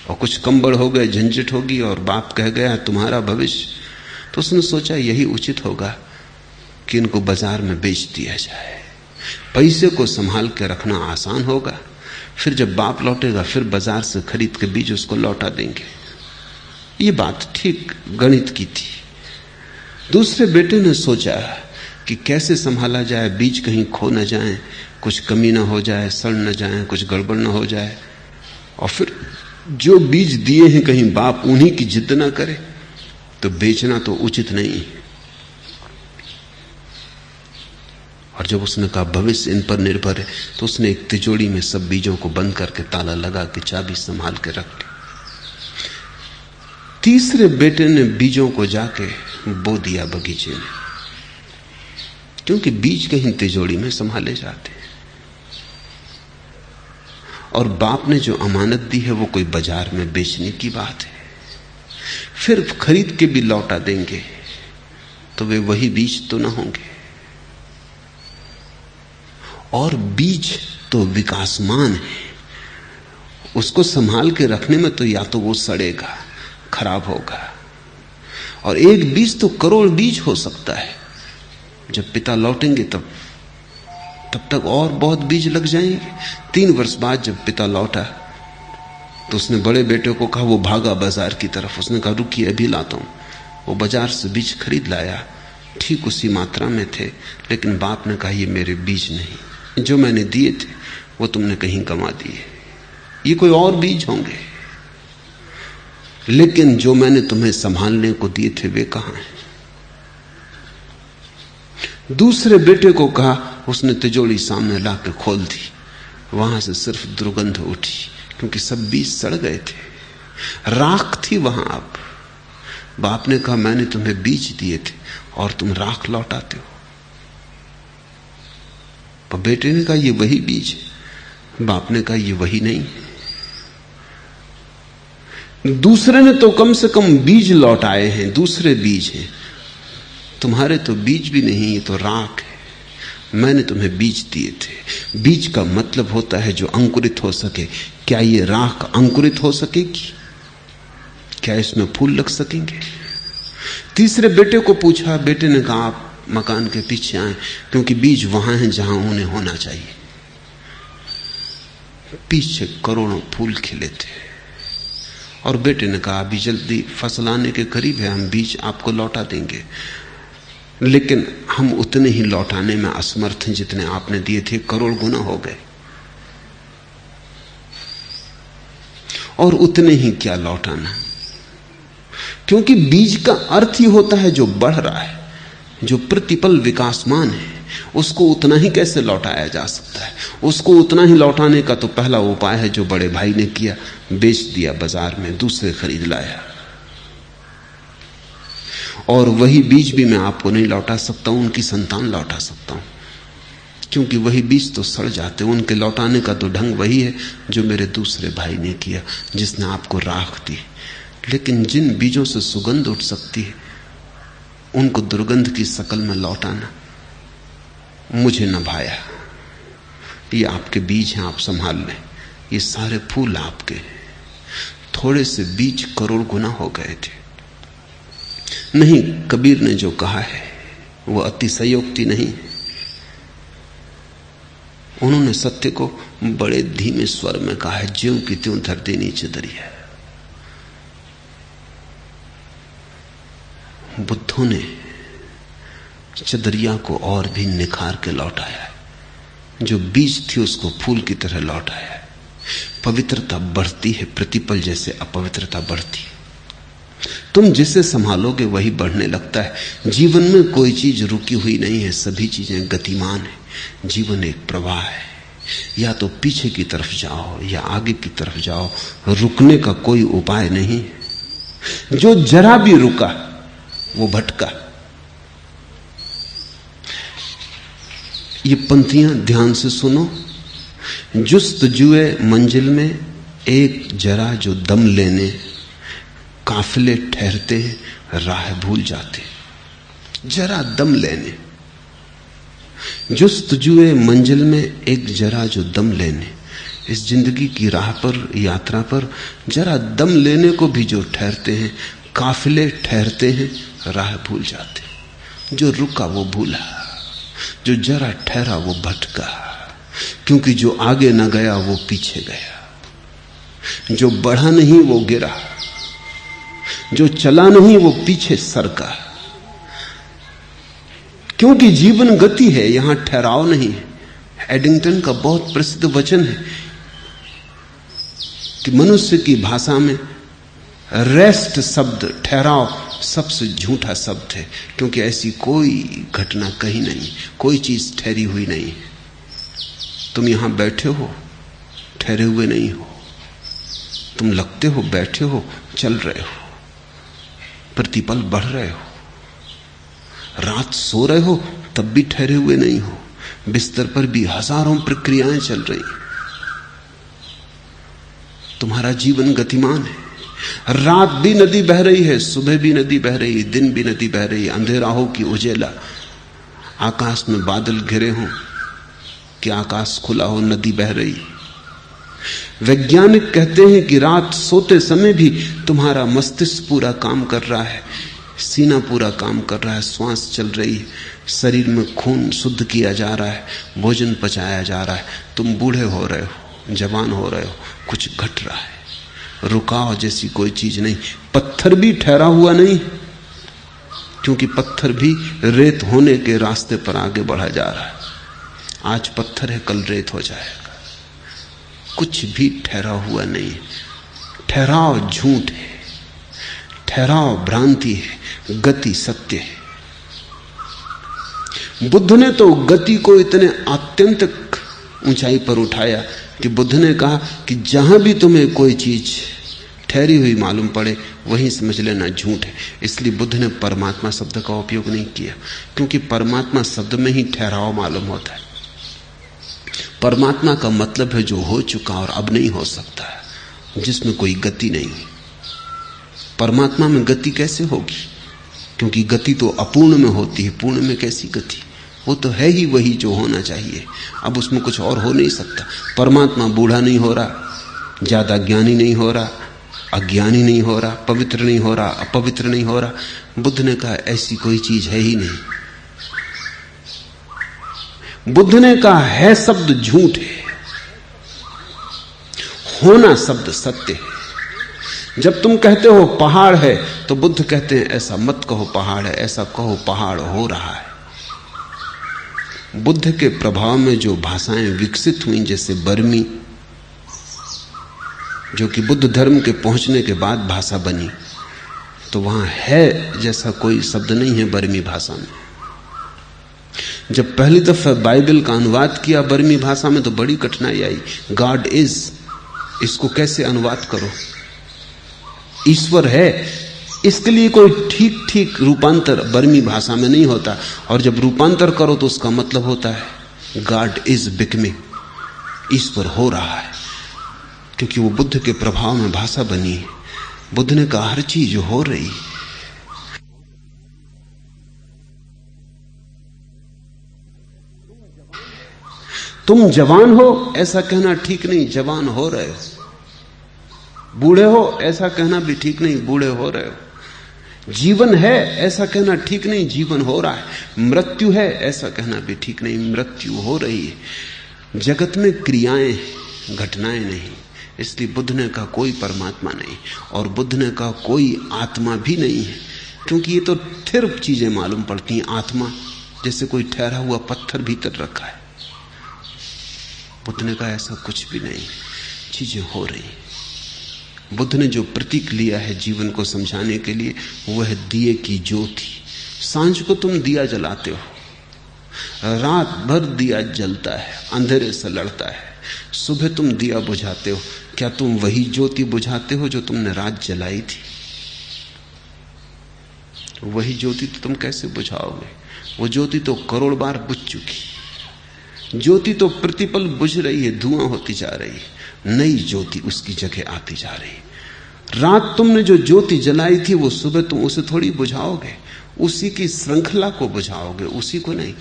और कुछ कंबड़ हो गए, झंझट होगी, और बाप कह गया तुम्हारा भविष्य। तो उसने सोचा यही उचित होगा कि इनको बाजार में बेच दिया जाए। पैसे को संभाल के रखना आसान होगा, फिर जब बाप लौटेगा फिर बाजार से खरीद के बीज उसको लौटा देंगे। ये बात ठीक गणित की थी। दूसरे बेटे ने सोचा कि कैसे संभाला जाए, बीज कहीं खो न जाए, कुछ कमी ना हो जाए, सड़ न जाए, कुछ गड़बड़ न हो जाए, और फिर जो बीज दिए हैं कहीं बाप उन्हीं की जिद ना करे, तो बेचना तो उचित नहीं है। और जब उसने कहा भविष्य इन पर निर्भर है, तो उसने एक तिजोरी में सब बीजों को बंद करके ताला लगा के चाबी संभाल के रख ली। तीसरे बेटे ने बीजों को जाके बो दिया बगीचे में, क्योंकि बीज कहीं तिजोरी में संभाले जाते हैं, और बाप ने जो अमानत दी है वो कोई बाजार में बेचने की बात है। फिर खरीद के भी लौटा देंगे तो वे वही बीज तो ना होंगे, और बीज तो विकासमान है, उसको संभाल के रखने में तो या तो वो सड़ेगा, खराब होगा, और एक बीज तो करोड़ बीज हो सकता है। जब पिता लौटेंगे तब तक और बहुत बीज लग जाएंगे। 3 वर्ष बाद जब पिता लौटा तो उसने बड़े बेटे को कहा, वो भागा बाजार की तरफ। उसने कहा रुकिए अभी लाता हूं। वो बाजार से बीज खरीद लाया, ठीक उसी मात्रा में थे, लेकिन बाप ने कहा ये मेरे बीज नहीं, जो मैंने दिए थे वो तुमने कहीं गंवा दिए, ये कोई और बीज होंगे, लेकिन जो मैंने तुम्हें संभालने को दिए थे वे कहां हैं। दूसरे बेटे को कहा, उसने तिजोरी सामने ला के खोल दी, वहां से सिर्फ दुर्गंध उठी, क्योंकि सब बीज सड़ गए थे, राख थी वहां। अब बाप ने कहा मैंने तुम्हें बीज दिए थे और तुम राख लौटाते हो। पर बेटे ने कहा ये वही बीज है। बाप ने कहा ये वही नहीं। दूसरे ने तो कम से कम बीज लौटाए हैं, दूसरे बीज हैं, तुम्हारे तो बीज भी नहीं, ये तो राख है। मैंने तुम्हें बीज दिए थे। बीज का मतलब होता है जो अंकुरित हो सके। क्या ये राख अंकुरित हो सकेगी? क्या इसमें फूल लग सकेंगे? तीसरे बेटे को पूछा, बेटे ने कहा आप मकान के पीछे आए, क्योंकि बीज वहां हैं जहां उन्हें होना चाहिए। पीछे करोड़ों फूल खिले थे, और बेटे ने कहा अभी जल्दी फसल आने के करीब है, हम बीज आपको लौटा देंगे, लेकिन हम उतने ही लौटाने में असमर्थ हैं जितने आपने दिए थे, करोड़ गुना हो गए। और उतने ही क्या लौटाना, क्योंकि बीज का अर्थ ही होता है जो बढ़ रहा है, जो प्रतिपल विकासमान है। उसको उतना ही कैसे लौटाया जा सकता है? उसको उतना ही लौटाने का तो पहला उपाय है जो बड़े भाई ने किया, बेच दिया बाजार में, दूसरे खरीद लाया। और वही बीज भी मैं आपको नहीं लौटा सकता हूं, उनकी संतान लौटा सकता हूं, क्योंकि वही बीज तो सड़ जाते। उनके लौटाने का तो ढंग वही है जो मेरे दूसरे भाई ने किया, जिसने आपको राख दी। लेकिन जिन बीजों से सुगंध उठ सकती है, उनको दुर्गंध की शकल में लौटाना मुझे न भाया। ये आपके बीज हैं, आप संभाल लें। ये सारे फूल आपके, थोड़े से बीज करोड़ गुना हो गए थे। नहीं, कबीर ने जो कहा है वो अतिशयोक्ति नहीं। उन्होंने सत्य को बड़े धीमे स्वर में कहा है, ज्यों की त्यों धर दे नीचे दरिया। बुद्धों ने चदरिया को और भी निखार के लौटाया है। जो बीज थी उसको फूल की तरह लौटाया है। पवित्रता बढ़ती है प्रतिपल जैसे अपवित्रता बढ़ती। तुम जिसे संभालोगे वही बढ़ने लगता है। जीवन में कोई चीज रुकी हुई नहीं है, सभी चीजें गतिमान है। जीवन एक प्रवाह है, या तो पीछे की तरफ जाओ या आगे की तरफ जाओ, रुकने का कोई उपाय नहीं। जो जरा भी रुका वो भटका। ये पंक्तियां ध्यान से सुनो। जुस्तजुए मंजिल में एक जरा जो दम लेने, काफिले ठहरते हैं राह भूल जाते। जरा दम लेने, जुस्तजुए मंजिल में एक जरा जो दम लेने। इस जिंदगी की राह पर, यात्रा पर जरा दम लेने को भी जो ठहरते हैं, काफिले ठहरते हैं राह भूल जाते। जो रुका वो भूला, जो जरा ठहरा वो भटका, क्योंकि जो आगे न गया वो पीछे गया। जो बढ़ा नहीं वो गिरा, जो चला नहीं वो पीछे सरका। क्योंकि जीवन गति है, यहां ठहराव नहीं है। एडिंगटन का बहुत प्रसिद्ध वचन है कि मनुष्य की भाषा में रेस्ट शब्द, ठहराव, सबसे झूठा शब्द है, क्योंकि ऐसी कोई घटना कहीं नहीं, कोई चीज ठहरी हुई नहीं। तुम यहां बैठे हो, ठहरे हुए नहीं हो। तुम लगते हो बैठे हो, चल रहे हो, प्रतिपल बढ़ रहे हो। रात सो रहे हो तब भी ठहरे हुए नहीं हो। बिस्तर पर भी हजारों प्रक्रियाएं चल रही। तुम्हारा जीवन गतिमान है। रात भी नदी बह रही है, सुबह भी नदी बह रही है, दिन भी नदी बह रही है। अंधेरा हो कि उजेला, आकाश में बादल घिरे हो कि आकाश खुला हो, नदी बह रही। वैज्ञानिक कहते हैं कि रात सोते समय भी तुम्हारा मस्तिष्क पूरा काम कर रहा है, सीना पूरा काम कर रहा है, श्वास चल रही है, शरीर में खून शुद्ध किया जा रहा है, भोजन पचाया जा रहा है। तुम बूढ़े हो रहे हो, जवान हो रहे हो, कुछ घट रहा है। रुकाव जैसी कोई चीज नहीं। पत्थर भी ठहरा हुआ नहीं, क्योंकि पत्थर भी रेत होने के रास्ते पर आगे बढ़ा जा रहा है। आज पत्थर है, कल रेत हो जाएगा। कुछ भी ठहरा हुआ नहीं। ठहराव झूठ है, ठहराव भ्रांति है, गति सत्य है। बुद्ध ने तो गति को इतने आत्यंतिक ऊंचाई पर उठाया कि बुद्ध ने कहा कि जहां भी तुम्हें कोई चीज ठहरी हुई मालूम पड़े वहीं समझ लेना झूठ है। इसलिए बुद्ध ने परमात्मा शब्द का उपयोग नहीं किया, क्योंकि परमात्मा शब्द में ही ठहराव मालूम होता है। परमात्मा का मतलब है जो हो चुका और अब नहीं हो सकता, जिसमें कोई गति नहीं। परमात्मा में गति कैसे होगी? क्योंकि गति तो अपूर्ण में होती है, पूर्ण में कैसी गति? वो तो है ही वही जो होना चाहिए, अब उसमें कुछ और हो नहीं सकता। परमात्मा बूढ़ा नहीं हो रहा, ज्यादा ज्ञानी नहीं हो रहा, अज्ञानी नहीं हो रहा, पवित्र नहीं हो रहा, अपवित्र नहीं हो रहा। बुद्ध ने कहा ऐसी कोई चीज है ही नहीं। बुद्ध ने कहा है शब्द झूठ है, होना शब्द सत्य है। जब तुम कहते हो पहाड़ है तो बुद्ध कहते हैं ऐसा मत कहो पहाड़ है, ऐसा कहो पहाड़ हो रहा है। बुद्ध के प्रभाव में जो भाषाएं विकसित हुई, जैसे बर्मी, जो कि बुद्ध धर्म के पहुंचने के बाद भाषा बनी, तो वहां है जैसा कोई शब्द नहीं है बर्मी भाषा में। जब पहली दफा बाइबल का अनुवाद किया बर्मी भाषा में तो बड़ी कठिनाई आई। गॉड इज, इसको कैसे अनुवाद करो? ईश्वर है, इसके लिए कोई ठीक ठीक रूपांतर बर्मी भाषा में नहीं होता। और जब रूपांतर करो तो उसका मतलब होता है गॉड इज बिकमिंग, ईश्वर हो रहा है। क्योंकि वो बुद्ध के प्रभाव में भाषा बनी है। बुद्ध ने कहा हर चीज हो रही। तुम जवान हो ऐसा कहना ठीक नहीं, जवान हो रहे हो। बूढ़े हो ऐसा कहना भी ठीक नहीं, बूढ़े हो रहे हो। जीवन है ऐसा कहना ठीक नहीं, जीवन हो रहा है। मृत्यु है ऐसा कहना भी ठीक नहीं, मृत्यु हो रही है। जगत में क्रियाएं, घटनाएं नहीं। इसलिए बुद्ध ने कहा कोई परमात्मा नहीं, और बुद्ध ने कहा कोई आत्मा भी नहीं है। क्योंकि ये तो थिर चीजें मालूम पड़ती हैं। आत्मा जैसे कोई ठहरा हुआ पत्थर भीतर रखा है। बुद्ध ने कहा ऐसा कुछ भी नहीं, चीजें हो रही। बुद्ध ने जो प्रतीक लिया है जीवन को समझाने के लिए वह है दिए की ज्योति। सांझ को तुम दिया जलाते हो, रात भर दिया जलता है, अंधेरे से लड़ता है। सुबह तुम दिया बुझाते हो, क्या तुम वही ज्योति बुझाते हो जो तुमने रात जलाई थी? वही ज्योति तो तुम कैसे बुझाओगे? वो ज्योति तो करोड़ बार बुझ चुकी। ज्योति तो प्रतिपल बुझ रही है, धुआं होती जा रही है, नई ज्योति उसकी जगह आती जा रही है। रात तुमने जो ज्योति जलाई थी वो सुबह तुम उसे थोड़ी बुझाओगे, उसी की श्रृंखला को बुझाओगे, उसी को नहीं।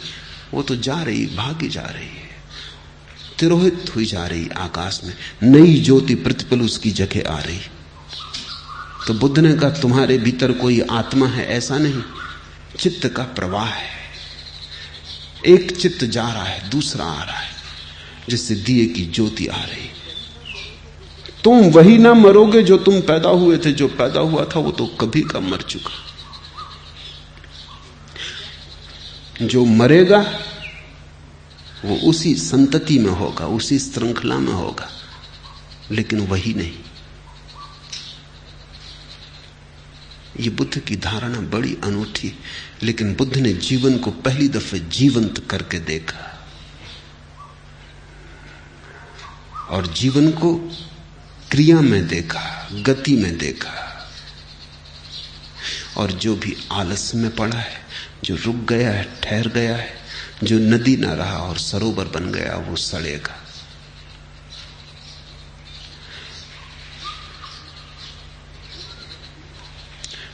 वो तो जा रही, भागी जा रही है, तिरोहित हुई जा रही आकाश में। नई ज्योति प्रतिपल उसकी जगह आ रही। तो बुद्ध ने कहा तुम्हारे भीतर कोई आत्मा है ऐसा नहीं, चित्त का प्रवाह है। एक चित्त जा रहा है, दूसरा आ रहा है, जिससे दिए की ज्योति आ रही। तुम वही ना मरोगे जो तुम पैदा हुए थे। जो पैदा हुआ था वो तो कभी का मर चुका। जो मरेगा वो उसी संतति में होगा, उसी श्रृंखला में होगा, लेकिन वही नहीं। ये बुद्ध की धारणा बड़ी अनूठी, लेकिन बुद्ध ने जीवन को पहली दफे जीवंत करके देखा और जीवन को क्रिया में देखा, गति में देखा। और जो भी आलस में पड़ा है, जो रुक गया है, ठहर गया है, जो नदी ना रहा और सरोवर बन गया, वो सड़ेगा।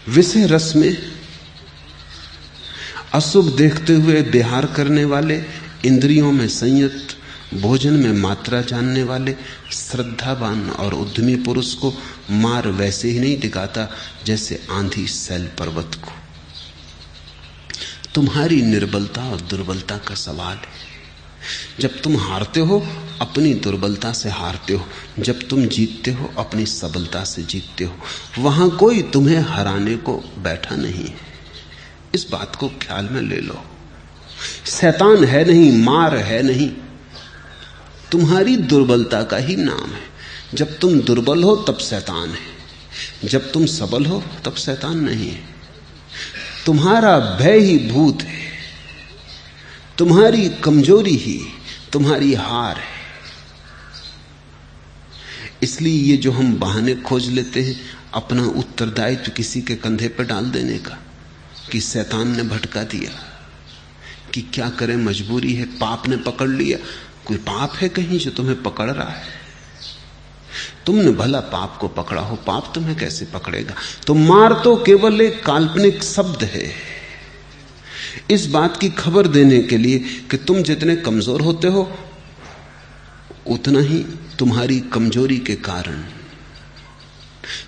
विषय रस में अशुभ देखते हुए विहार करने वाले, इंद्रियों में संयत, भोजन में मात्रा जानने वाले, श्रद्धावान और उद्यमी पुरुष को मार वैसे ही नहीं दिखाता जैसे आंधी सैल पर्वत को। तुम्हारी निर्बलता और दुर्बलता का सवाल है। जब तुम हारते हो अपनी दुर्बलता से हारते हो, जब तुम जीतते हो अपनी सबलता से जीतते हो। वहां कोई तुम्हें हराने को बैठा नहीं है, इस बात को ख्याल में ले लो। शैतान है नहीं, मार है नहीं, तुम्हारी दुर्बलता का ही नाम है। जब तुम दुर्बल हो तब शैतान है, जब तुम सबल हो तब शैतान नहीं है। तुम्हारा भय ही भूत है, तुम्हारी कमजोरी ही तुम्हारी हार है। इसलिए ये जो हम बहाने खोज लेते हैं अपना उत्तरदायित्व किसी के कंधे पर डाल देने का, कि शैतान ने भटका दिया, कि क्या करें मजबूरी है, पाप ने पकड़ लिया। कोई पाप है कहीं जो तुम्हें पकड़ रहा है? तुमने भला पाप को पकड़ा हो, पाप तुम्हें कैसे पकड़ेगा? तो मार तो केवल एक काल्पनिक शब्द है, इस बात की खबर देने के लिए कि तुम जितने कमजोर होते हो उतना ही तुम्हारी कमजोरी के कारण,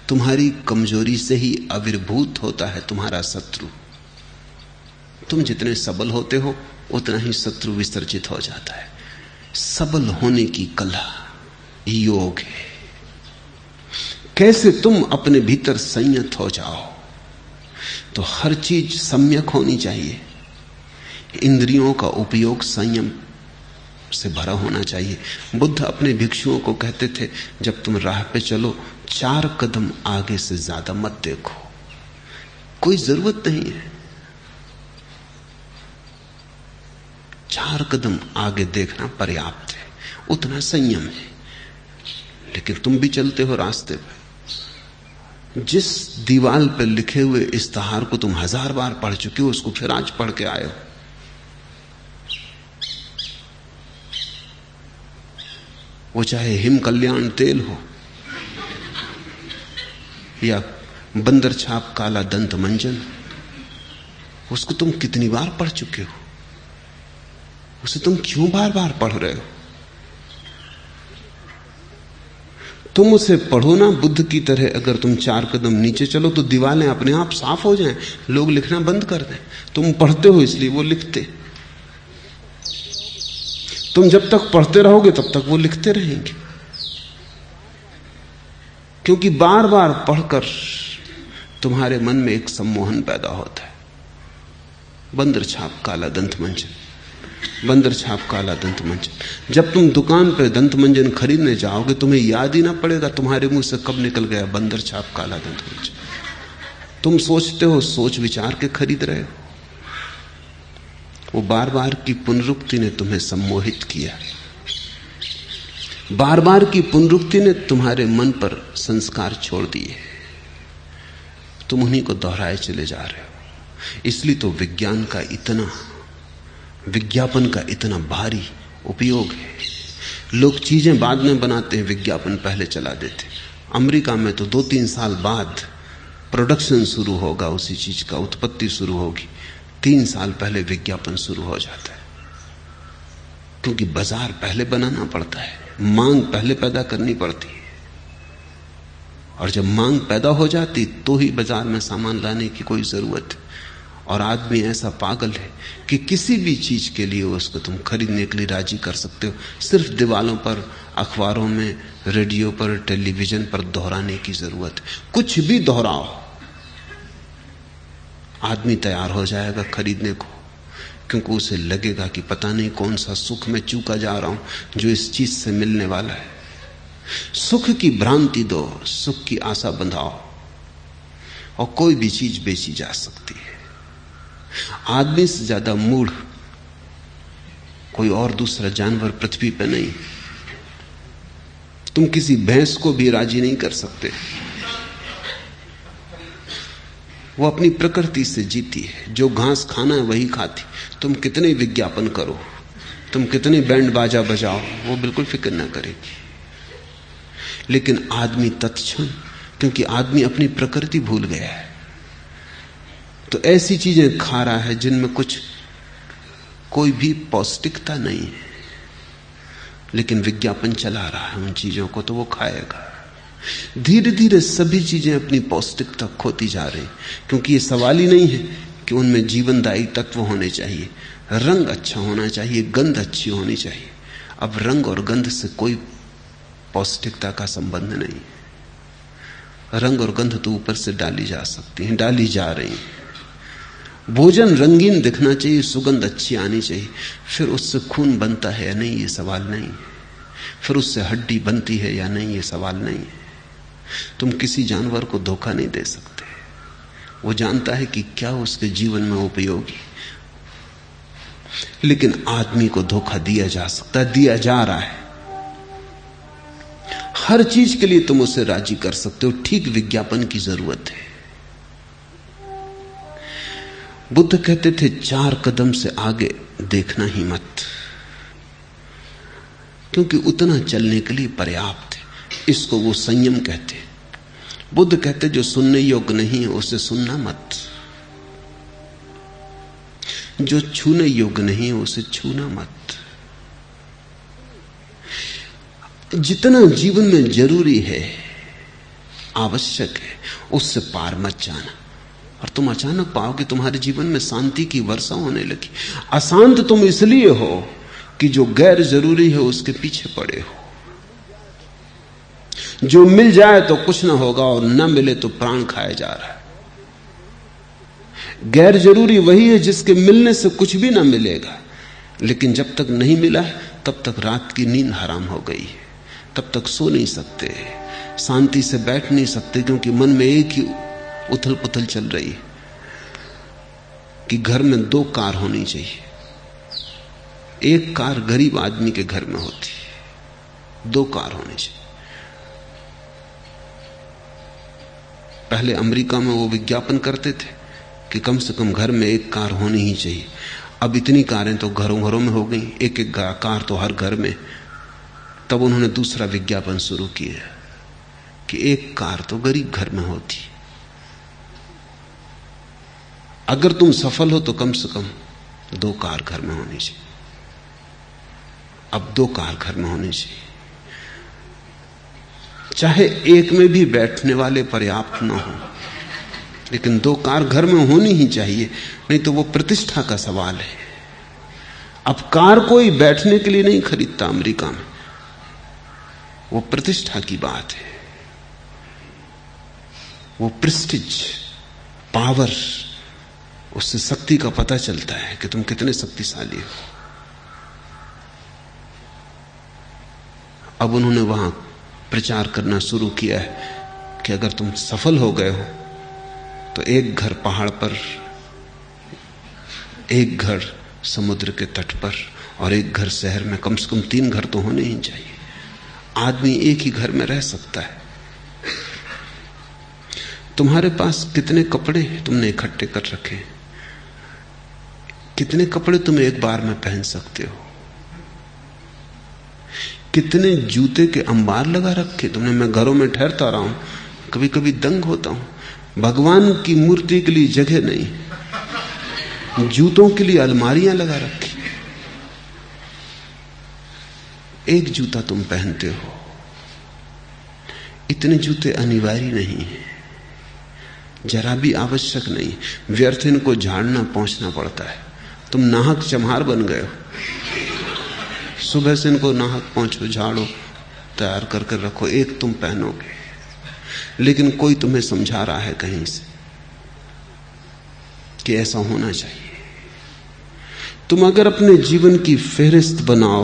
तुम्हारी कमजोरी से ही आविर्भूत होता है तुम्हारा शत्रु। तुम जितने सबल होते हो उतना ही शत्रु विसर्जित हो जाता है। सबल होने की कला योग है। कैसे तुम अपने भीतर संयत हो जाओ? तो हर चीज सम्यक होनी चाहिए। इंद्रियों का उपयोग संयम से भरा होना चाहिए। बुद्ध अपने भिक्षुओं को कहते थे, जब तुम राह पे चलो 4 कदम आगे से ज्यादा मत देखो। कोई जरूरत नहीं है। 4 कदम आगे देखना पर्याप्त है, उतना संयम है। लेकिन तुम भी चलते हो रास्ते पर, जिस दीवार पर लिखे हुए इस्तेहार को तुम 1000 बार पढ़ चुके हो, उसको फिर आज पढ़ के आए हो। वो चाहे हिम कल्याण तेल हो या बंदर छाप काला दंत मंजन, उसको तुम कितनी बार पढ़ चुके हो, उसे तुम क्यों बार बार पढ़ रहे हो? तुम उसे पढ़ो ना बुद्ध की तरह। अगर तुम 4 कदम नीचे चलो तो दीवारें अपने आप साफ हो जाएं, लोग लिखना बंद कर दें। तुम पढ़ते हो इसलिए वो लिखते। तुम जब तक पढ़ते रहोगे तब तक वो लिखते रहेंगे, क्योंकि बार बार पढ़कर तुम्हारे मन में एक सम्मोहन पैदा होता है। बंदर छाप काला दंत मंजन, बंदर छाप काला दंत मंजन। जब तुम दुकान पर दंत मंजन खरीदने जाओगे, तुम्हें याद ही ना पड़ेगा तुम्हारे मुंह से कब निकल गया बंदर छाप काला दंत मंजन। तुम सोचते हो, सोच विचार के खरीद रहे हो। वो बार बार की पुनरुक्ति ने तुम्हें सम्मोहित किया, बार बार की पुनरुक्ति ने तुम्हारे मन पर संस्कार छोड़ दिए, तुम उन्हीं को दोहराए चले जा रहे हो। इसलिए तो विज्ञान का इतना, विज्ञापन का इतना भारी उपयोग है। लोग चीजें बाद में बनाते हैं, विज्ञापन पहले चला देते। अमेरिका में तो 2-3 साल बाद प्रोडक्शन शुरू होगा, उसी चीज का उत्पत्ति शुरू होगी। 3 साल पहले विज्ञापन शुरू हो जाता है, क्योंकि बाजार पहले बनाना पड़ता है, मांग पहले पैदा करनी पड़ती है। और जब मांग पैदा हो जाती तो ही बाजार में सामान लाने की कोई जरूरत है। और आदमी ऐसा पागल है कि किसी भी चीज के लिए उसको तुम खरीदने के लिए राजी कर सकते हो, सिर्फ दीवारों पर, अखबारों में, रेडियो पर, टेलीविजन पर दोहराने की जरूरत है। कुछ भी दोहराओ, आदमी तैयार हो जाएगा खरीदने को, क्योंकि उसे लगेगा कि पता नहीं कौन सा सुख में चूका जा रहा हूं जो इस चीज से मिलने वाला है। सुख की भ्रांति दो, सुख की आशा बंधाओ, और कोई भी चीज बेची जा सकती है। आदमी से ज्यादा मूढ़ कोई और दूसरा जानवर पृथ्वी पर नहीं। तुम किसी भैंस को भी राजी नहीं कर सकते, वो अपनी प्रकृति से जीती है, जो घास खाना है वही खाती। तुम कितने विज्ञापन करो, तुम कितने बैंड बाजा बजाओ, वो बिल्कुल फिक्र ना करेगी। लेकिन आदमी तत्क्षण, क्योंकि आदमी अपनी प्रकृति भूल गया है, तो ऐसी चीजें खा रहा है जिनमें कोई भी पौष्टिकता नहीं है, लेकिन विज्ञापन चला रहा है उन चीजों को, तो वो खाएगा। धीरे धीरे सभी चीजें अपनी पौष्टिकता खोती जा रही, क्योंकि ये सवाल ही नहीं है कि उनमें जीवनदायी तत्व होने चाहिए, रंग अच्छा होना चाहिए, गंध अच्छी होनी चाहिए। अब रंग और गंध से कोई पौष्टिकता का संबंध नहीं। रंग और गंध तो ऊपर से डाली जा सकती हैं, डाली जा रही हैं। भोजन रंगीन दिखना चाहिए, सुगंध अच्छी आनी चाहिए, फिर उससे खून बनता है या नहीं ये सवाल नहीं है, फिर उससे हड्डी बनती है या नहीं ये सवाल नहीं है। तुम किसी जानवर को धोखा नहीं दे सकते, वो जानता है कि क्या उसके जीवन में उपयोगी। लेकिन आदमी को धोखा दिया जा सकता है, दिया जा रहा है। हर चीज के लिए तुम उसे राजी कर सकते हो, ठीक विज्ञापन की जरूरत है। बुद्ध कहते थे 4 कदम से आगे देखना ही मत, क्योंकि उतना चलने के लिए पर्याप्त है। इसको वो संयम कहते। बुद्ध कहते जो सुनने योग्य नहीं है उसे सुनना मत, जो छूने योग्य नहीं है उसे छूना मत। जितना जीवन में जरूरी है, आवश्यक है, उससे पार मत जाना। और तुम अचानक पाओगे तुम्हारे जीवन में शांति की वर्षा होने लगी। अशांत तुम इसलिए हो कि जो गैर जरूरी है उसके पीछे पड़े हो। जो मिल जाए तो कुछ ना होगा और न मिले तो प्राण खाया जा रहा है। गैर जरूरी वही है जिसके मिलने से कुछ भी ना मिलेगा, लेकिन जब तक नहीं मिला है तब तक रात की नींद हराम हो गई है, तब तक सो नहीं सकते, शांति से बैठ नहीं सकते, क्योंकि मन में एक ही उथल पुथल चल रही है। कि घर में 2 कार होनी चाहिए। एक कार गरीब आदमी के घर में होती है, 2 कार होनी चाहिए। पहले अमेरिका में वो विज्ञापन करते थे कि कम से कम घर में 1 कार होनी ही चाहिए। अब इतनी कारें तो घरों घरों में हो गई, एक एक कार तो हर घर में। तब उन्होंने दूसरा विज्ञापन शुरू किया कि 1 कार तो गरीब घर में होती। अगर तुम सफल हो तो कम से कम 2 कार घर में होनी चाहिए। अब 2 कार घर में होनी चाहिए, चाहे एक में भी बैठने वाले पर्याप्त ना हो, लेकिन 2 कार घर में होनी ही चाहिए, नहीं तो वो प्रतिष्ठा का सवाल है। अब कार कोई बैठने के लिए नहीं खरीदता अमेरिका में, वो प्रतिष्ठा की बात है, वो प्रेस्टीज, पावर, उससे शक्ति का पता चलता है कि तुम कितने शक्तिशाली हो। अब उन्होंने वहां प्रचार करना शुरू किया है कि अगर तुम सफल हो गए हो तो 1 घर पहाड़ पर, 1 घर समुद्र के तट पर और 1 घर शहर में, कम से कम 3 घर तो होने ही चाहिए। आदमी एक ही घर में रह सकता है। तुम्हारे पास कितने कपड़े तुमने इकट्ठे कर रखे, कितने कपड़े तुम एक बार में पहन सकते हो, कितने जूते के अंबार लगा रखे तुमने। मैं घरों में ठहरता रहा हूं, कभी कभी दंग होता हूं। भगवान की मूर्ति के लिए जगह नहीं, जूतों के लिए अलमारियां लगा रखी। एक जूता तुम पहनते हो, इतने जूते अनिवार्य नहीं है, जरा भी आवश्यक नहीं। व्यर्थ इनको झाड़ना पहुंचना पड़ता है। तुम नाहक चम्हार बन गए हो, सुबह से इनको नाहक पहुंचो, झाड़ो, तैयार करके रखो, एक तुम पहनोगे। लेकिन कोई तुम्हें समझा रहा है कहीं से कि ऐसा होना चाहिए। तुम अगर अपने जीवन की फेहरिस्त बनाओ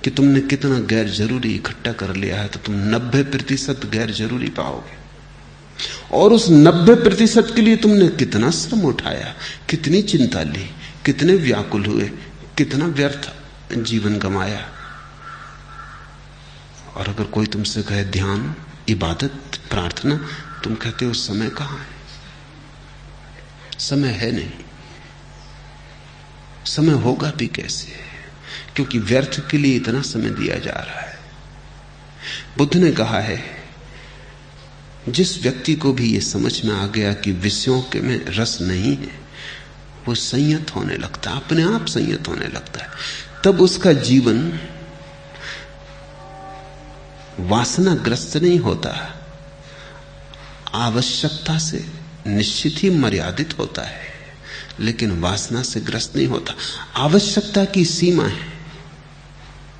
कि तुमने कितना गैर जरूरी इकट्ठा कर लिया है, तो तुम 90% गैर जरूरी पाओगे। और उस 90% के लिए तुमने कितना श्रम उठाया, कितनी चिंता ली, कितने व्याकुल हुए, कितना व्यर्थ जीवन गमाया। और अगर कोई तुमसे कहे ध्यान, इबादत, प्रार्थना, तुम कहते हो समय कहां है? समय है नहीं। समय होगा भी कैसे, क्योंकि व्यर्थ के लिए इतना समय दिया जा रहा है। बुद्ध ने कहा है, जिस व्यक्ति को भी यह समझ में आ गया कि विषयों के में रस नहीं है, वो संयत होने लगता है, अपने आप संयत होने लगता है। तब उसका जीवन वासनाग्रस्त नहीं होता, आवश्यकता से निश्चित ही मर्यादित होता है, लेकिन वासना से ग्रस्त नहीं होता। आवश्यकता की सीमा है,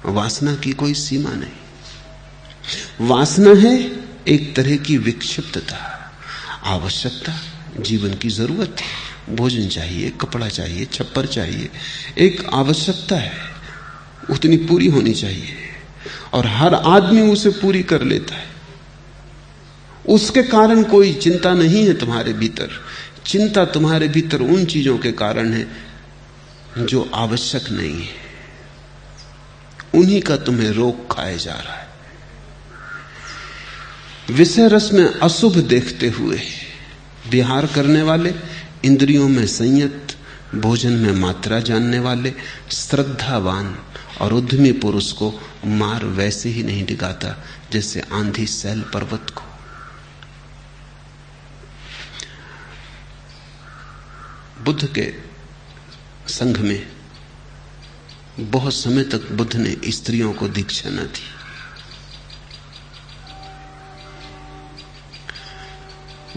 वासना की कोई सीमा नहीं। वासना है एक तरह की विक्षिप्तता, आवश्यकता जीवन की जरूरत है। भोजन चाहिए, कपड़ा चाहिए, छप्पर चाहिए, एक आवश्यकता है, उतनी पूरी होनी चाहिए, और हर आदमी उसे पूरी कर लेता है। उसके कारण कोई चिंता नहीं है तुम्हारे भीतर। चिंता तुम्हारे भीतर उन चीजों के कारण है जो आवश्यक नहीं है, उन्हीं का तुम्हें रोग खाए जा रहा है। विषय रस में अशुभ देखते हुए विहार करने वाले, इंद्रियों में संयत, भोजन में मात्रा जानने वाले, श्रद्धावान और उद्यमी पुरुष को मार वैसे ही नहीं डिगाता जैसे आंधी सैल पर्वत को। बुद्ध के संघ में बहुत समय तक बुद्ध ने स्त्रियों को दीक्षा न दी।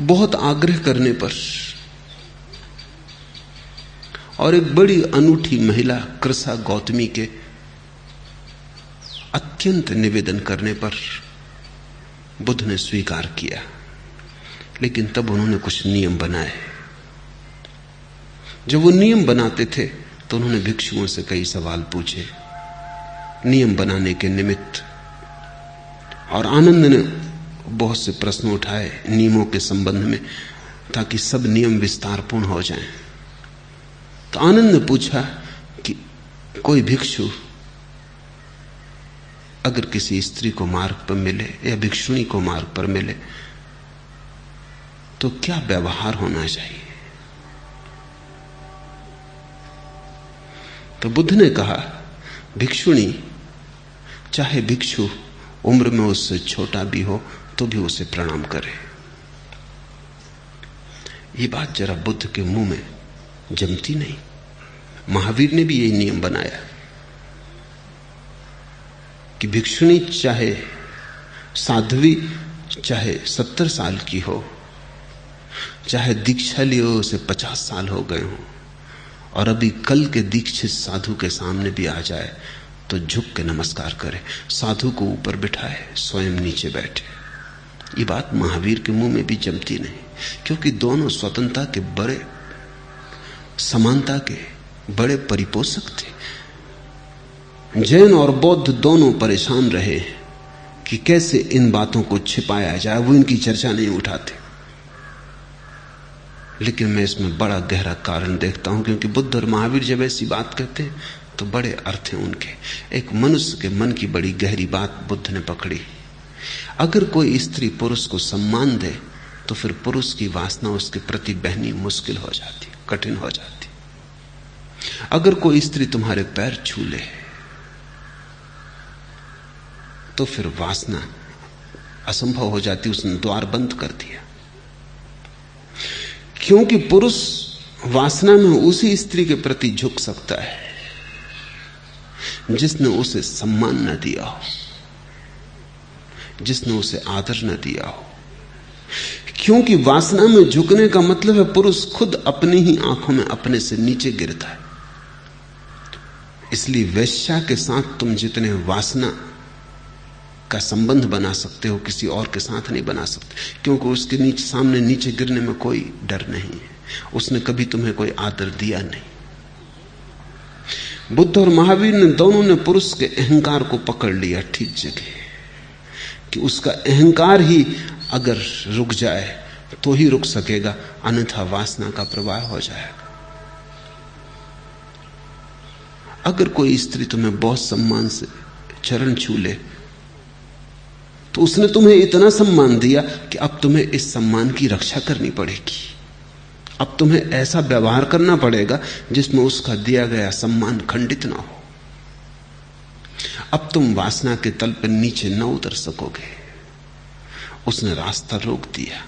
बहुत आग्रह करने पर और एक बड़ी अनूठी महिला कृसा गौतमी के अत्यंत निवेदन करने पर बुद्ध ने स्वीकार किया। लेकिन तब उन्होंने कुछ नियम बनाए। जब वो नियम बनाते थे तो उन्होंने भिक्षुओं से कई सवाल पूछे नियम बनाने के निमित्त, और आनंद ने बहुत से प्रश्न उठाए नियमों के संबंध में, ताकि सब नियम विस्तारपूर्ण हो जाएं। तो आनंद ने पूछा कि कोई भिक्षु अगर किसी स्त्री को मार्ग पर मिले या भिक्षुणी को मार्ग पर मिले तो क्या व्यवहार होना चाहिए? तो बुद्ध ने कहा, भिक्षुणी चाहे भिक्षु उम्र में उससे छोटा भी हो तो भी उसे प्रणाम करे। ये बात जरा बुद्ध के मुंह में जमती नहीं। महावीर ने भी यही नियम बनाया कि भिक्षुणी चाहे साध्वी, चाहे 70 साल की हो, चाहे दीक्षा लिए उसे 50 साल हो गए हो, और अभी कल के दीक्षित साधु के सामने भी आ जाए तो झुक के नमस्कार करे, साधु को ऊपर बिठाए, स्वयं नीचे बैठे। ये बात महावीर के मुंह में भी जमती नहीं, क्योंकि दोनों स्वतंत्रता के बड़े, समानता के बड़े परिपोषक थे। जैन और बौद्ध दोनों परेशान रहे कि कैसे इन बातों को छिपाया जाए, वो इनकी चर्चा नहीं उठाते। लेकिन मैं इसमें बड़ा गहरा कारण देखता हूं, क्योंकि बुद्ध और महावीर जब ऐसी बात कहते हैं तो बड़े अर्थ हैं उनके। एक मनुष्य के मन की बड़ी गहरी बात बुद्ध ने पकड़ी। अगर कोई स्त्री पुरुष को सम्मान दे तो फिर पुरुष की वासना उसके प्रति बहनी मुश्किल हो जाती, कठिन हो जाती। अगर कोई स्त्री तुम्हारे पैर छू ले तो फिर वासना असंभव हो जाती, उसने द्वार बंद कर दिया। क्योंकि पुरुष वासना में उसी स्त्री के प्रति झुक सकता है जिसने उसे सम्मान न दिया हो, जिसने उसे आदर न दिया हो। क्योंकि वासना में झुकने का मतलब है पुरुष खुद अपनी ही आंखों में अपने से नीचे गिरता है। इसलिए वेश्या के साथ तुम जितने वासना का संबंध बना सकते हो, किसी और के साथ नहीं बना सकते, क्योंकि उसके नीचे सामने नीचे गिरने में कोई डर नहीं है, उसने कभी तुम्हें कोई आदर दिया नहीं। बुद्ध और महावीर ने दोनों ने पुरुष के अहंकार को पकड़ लिया ठीक जगह, कि उसका अहंकार ही अगर रुक जाए तो ही रुक सकेगा, अन्यथा वासना का प्रवाह हो जाएगा। अगर कोई स्त्री तुम्हें बहुत सम्मान से चरण छू ले तो उसने तुम्हें इतना सम्मान दिया कि अब तुम्हें इस सम्मान की रक्षा करनी पड़ेगी। अब तुम्हें ऐसा व्यवहार करना पड़ेगा जिसमें उसका दिया गया सम्मान खंडित ना हो। अब तुम वासना के तल पर नीचे न उतर सकोगे। उसने रास्ता रोक दिया।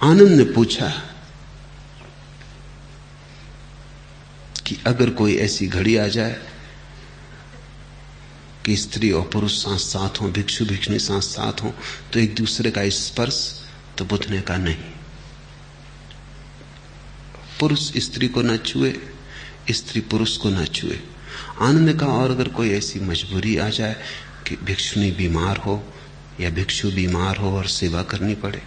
आनंद ने पूछा कि अगर कोई ऐसी घड़ी आ जाए कि स्त्री और पुरुष साथ साथ हों, भिक्षु भिक्षुणी साथ साथ हों, तो एक दूसरे का स्पर्श? तो बुद्ध ने कहा नहीं, पुरुष स्त्री को न छुए, स्त्री पुरुष को न छुए। आनंद ने कहा और अगर कोई ऐसी मजबूरी आ जाए कि भिक्षुणी बीमार हो या भिक्षु बीमार हो और सेवा करनी पड़े?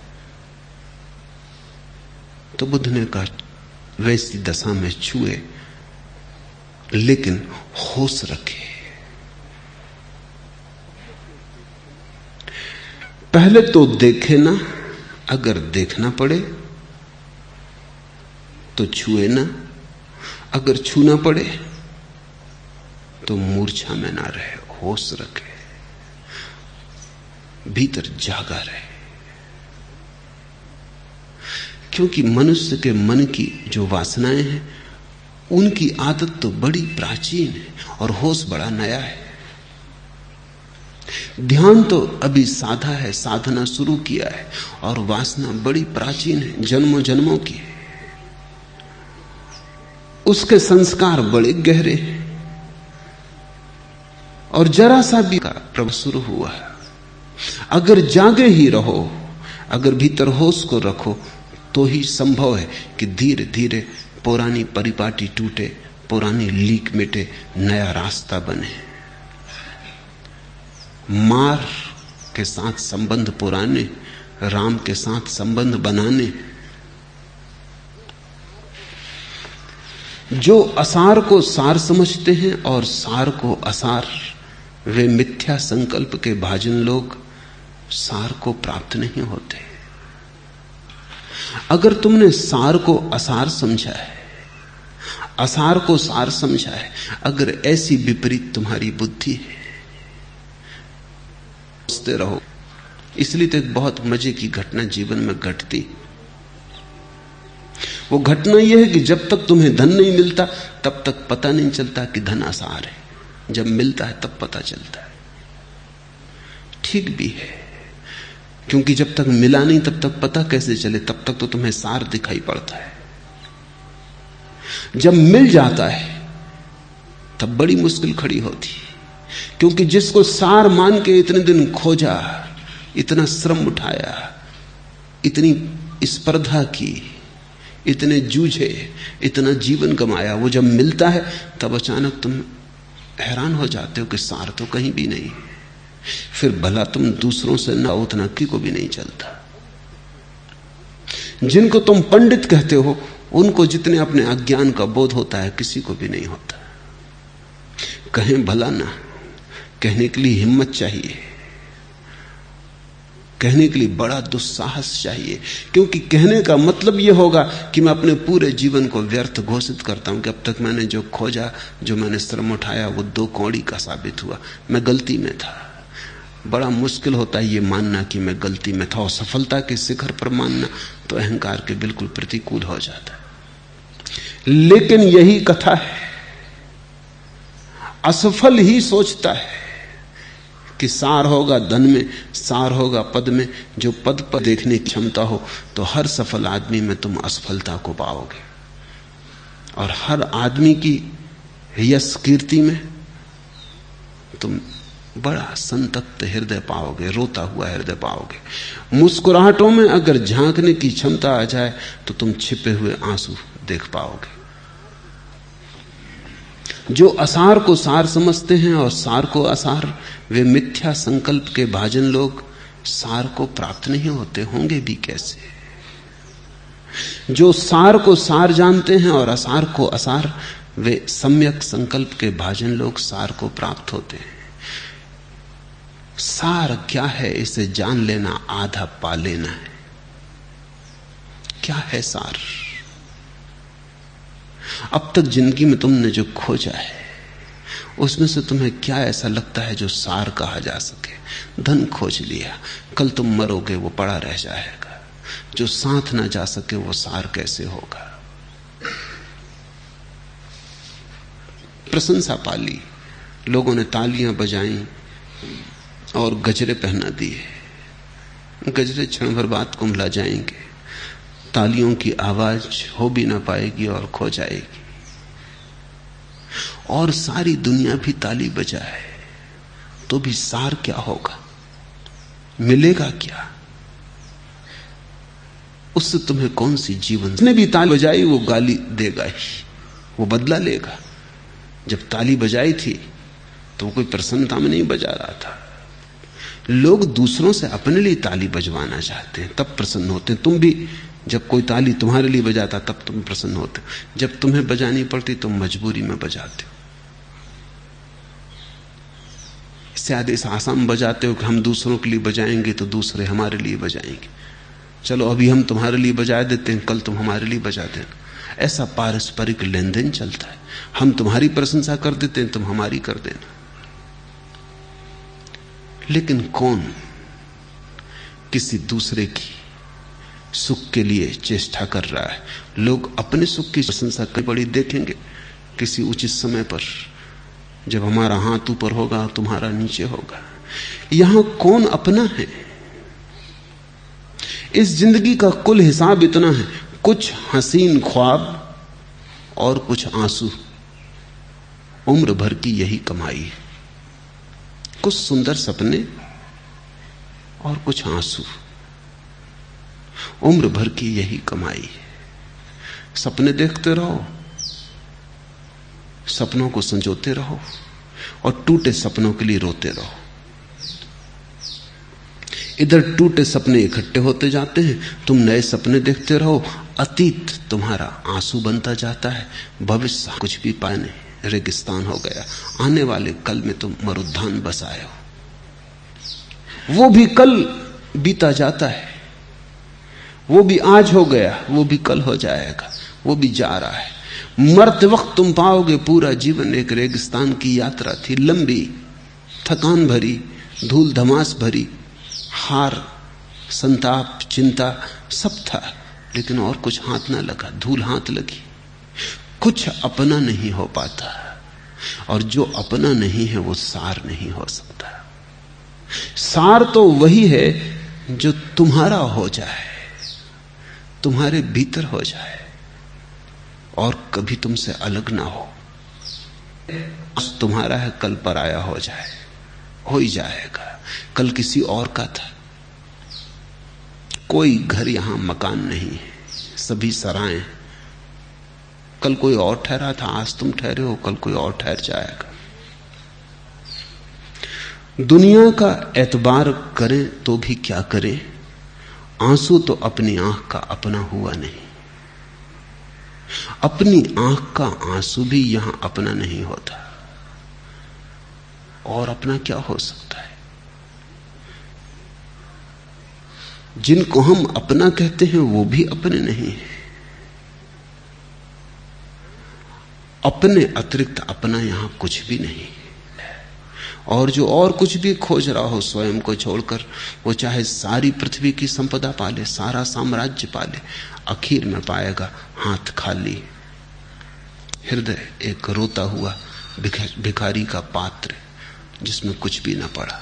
तो बुद्ध ने कहा वैसी दशा में छुए, लेकिन होश रखे। पहले तो देखे ना, अगर देखना पड़े तो छुए ना, अगर छूना पड़े तो मूर्छा में ना रहे, होश रखे, भीतर जागा रहे। क्योंकि मनुष्य के मन की जो वासनाएं हैं उनकी आदत तो बड़ी प्राचीन है और होश बड़ा नया है। ध्यान तो अभी साधा है, साधना शुरू किया है, और वासना बड़ी प्राचीन है, जन्मों जन्मों की है। उसके संस्कार बड़े गहरे हैं और जरा सा भी का प्रभाव शुरू हुआ है। अगर जागे ही रहो, अगर भीतर होश को रखो, तो ही संभव है कि धीरे धीरे पुरानी परिपाटी टूटे, पुरानी लीक मिटे, नया रास्ता बने। मार के साथ संबंध पुराने, राम के साथ संबंध बनाने। जो असार को सार समझते हैं और सार को असार, वे मिथ्या संकल्प के भाजन लोग सार को प्राप्त नहीं होते। अगर तुमने सार को असार समझा है असार को सार समझा है। अगर ऐसी विपरीत तुम्हारी बुद्धि है, सोचते रहो। इसलिए तो एक बहुत मजे की घटना जीवन में घटती। वो घटना यह है कि जब तक तुम्हें धन नहीं मिलता तब तक पता नहीं चलता कि धन आसार है। जब मिलता है तब पता चलता है। ठीक भी है, क्योंकि जब तक मिला नहीं तब तक पता कैसे चले? तब तक तो तुम्हें सार दिखाई पड़ता है। जब मिल जाता है तब बड़ी मुश्किल खड़ी होती, क्योंकि जिसको सार मान के इतने दिन खोजा, इतना श्रम उठाया, इतनी स्पर्धा की, इतने जूझे, इतना जीवन गमाया, वो जब मिलता है तब अचानक तुम हैरान हो जाते हो कि सार तो कहीं भी नहीं। फिर भला तुम दूसरों से ना उतना की को भी नहीं चलता। जिनको तुम पंडित कहते हो उनको जितने अपने अज्ञान का बोध होता है किसी को भी नहीं होता। कहें भला ना, कहने के लिए हिम्मत चाहिए, कहने के लिए बड़ा दुस्साहस चाहिए, क्योंकि कहने का मतलब यह होगा कि मैं अपने पूरे जीवन को व्यर्थ घोषित करता हूं कि अब तक मैंने जो खोजा, जो मैंने श्रम उठाया, वो 2 कौड़ी का साबित हुआ, मैं गलती में था। बड़ा मुश्किल होता है ये मानना कि मैं गलती में था, और सफलता के शिखर पर मानना तो अहंकार के बिल्कुल प्रतिकूल हो जाता है। लेकिन यही कथा है। असफल ही सोचता है कि सार होगा धन में, सार होगा पद में। जो पद पर देखने की क्षमता हो तो हर सफल आदमी में तुम असफलता को पाओगे, और हर आदमी की यश कीर्ति में तुम बड़ा संतप्त हृदय पाओगे, रोता हुआ हृदय पाओगे। मुस्कुराहटों में अगर झांकने की क्षमता आ जाए तो तुम छिपे हुए आंसू देख पाओगे। जो असार को सार समझते हैं और सार को असार, वे मिथ्या संकल्प के भाजन लोग सार को प्राप्त नहीं होते, होंगे भी कैसे? जो सार को सार जानते हैं और असार को असार, वे सम्यक संकल्प के भाजन लोग सार को प्राप्त होते हैं। सार क्या है इसे जान लेना आधा पा लेना है। क्या है सार? अब तक जिंदगी में तुमने जो खोजा है उसमें से तुम्हें क्या ऐसा लगता है जो सार कहा जा सके? धन खोज लिया, कल तुम मरोगे वो पड़ा रह जाएगा। जो साथ ना जा सके वो सार कैसे होगा? प्रशंसा पाली, लोगों ने तालियां बजाई और गजरे पहना दिए। गजरे क्षण भर बाद कुंभला जाएंगे, तालियों की आवाज हो भी ना पाएगी और खो जाएगी। और सारी दुनिया भी ताली बजाए तो भी सार क्या होगा? मिलेगा क्या? उससे तुम्हें कौन सी जीवन? उसने भी ताली बजाई वो गाली देगा ही, वो बदला लेगा। जब ताली बजाई थी तो वो कोई प्रसन्नता में नहीं बजा रहा था। लोग दूसरों से अपने लिए ताली बजवाना चाहते हैं, तब प्रसन्न होते हैं। तुम भी जब कोई ताली तुम्हारे लिए बजाता तब तुम प्रसन्न होते हो। जब तुम्हें बजानी पड़ती तुम मजबूरी में बजाते हो। शायद इस आशा में बजाते हो कि हम दूसरों के लिए बजाएंगे तो दूसरे हमारे लिए बजाएंगे। चलो अभी हम तुम्हारे लिए बजा देते हैं, कल तुम हमारे लिए बजा देना। ऐसा पारस्परिक लेन देन चलता है। हम तुम्हारी प्रशंसा कर देते हैं, तुम हमारी कर देना। लेकिन कौन किसी दूसरे की सुख के लिए चेष्टा कर रहा है? लोग अपने सुख की प्रशंसा कई बड़ी देखेंगे किसी उचित समय पर, जब हमारा हाथ ऊपर होगा तुम्हारा नीचे होगा। यहां कौन अपना है? इस जिंदगी का कुल हिसाब इतना है, कुछ हसीन ख्वाब और कुछ आंसू। उम्र भर की यही कमाई है। कुछ सुंदर सपने और कुछ आंसू। उम्र भर की यही कमाई है। सपने देखते रहो, सपनों को संजोते रहो और टूटे सपनों के लिए रोते रहो। इधर टूटे सपने इकट्ठे होते जाते हैं, तुम नए सपने देखते रहो। अतीत तुम्हारा आंसू बनता जाता है, भविष्य कुछ भी पाए नहीं, रेगिस्तान हो गया। आने वाले कल में तुम मरुद्यान बसाए हो। वो भी कल बीता जाता है, वो भी आज हो गया, वो भी कल हो जाएगा, वो भी जा रहा है। मरते वक्त तुम पाओगे पूरा जीवन एक रेगिस्तान की यात्रा थी, लंबी, थकान भरी, धूल धमास भरी, हार, संताप, चिंता सब था, लेकिन और कुछ हाथ ना लगा, धूल हाथ लगी। कुछ अपना नहीं हो पाता, और जो अपना नहीं है वो सार नहीं हो सकता। सार तो वही है जो तुम्हारा हो जाए, तुम्हारे भीतर हो जाए और कभी तुमसे अलग ना हो। आज तुम्हारा है, कल पराया हो जाए, हो ही जाएगा। कल किसी और का था। कोई घर यहां मकान नहीं है, सभी सराएं। कल कोई और ठहरा था, आज तुम ठहरे हो, कल कोई और ठहर जाएगा। दुनिया का एतबार करें तो भी क्या करें, आंसू तो अपनी आंख का अपना हुआ नहीं। अपनी आंख का आंसू भी यहां अपना नहीं होता, और अपना क्या हो सकता है। जिनको हम अपना कहते हैं वो भी अपने नहीं है। अपने अतिरिक्त अपना यहां कुछ भी नहीं। और जो और कुछ भी खोज रहा हो स्वयं को छोड़कर, वो चाहे सारी पृथ्वी की संपदा पाले, सारा साम्राज्य पाले, आखिर में पाएगा हाथ खाली, हृदय एक रोता हुआ भिखारी का पात्र जिसमें कुछ भी न पड़ा।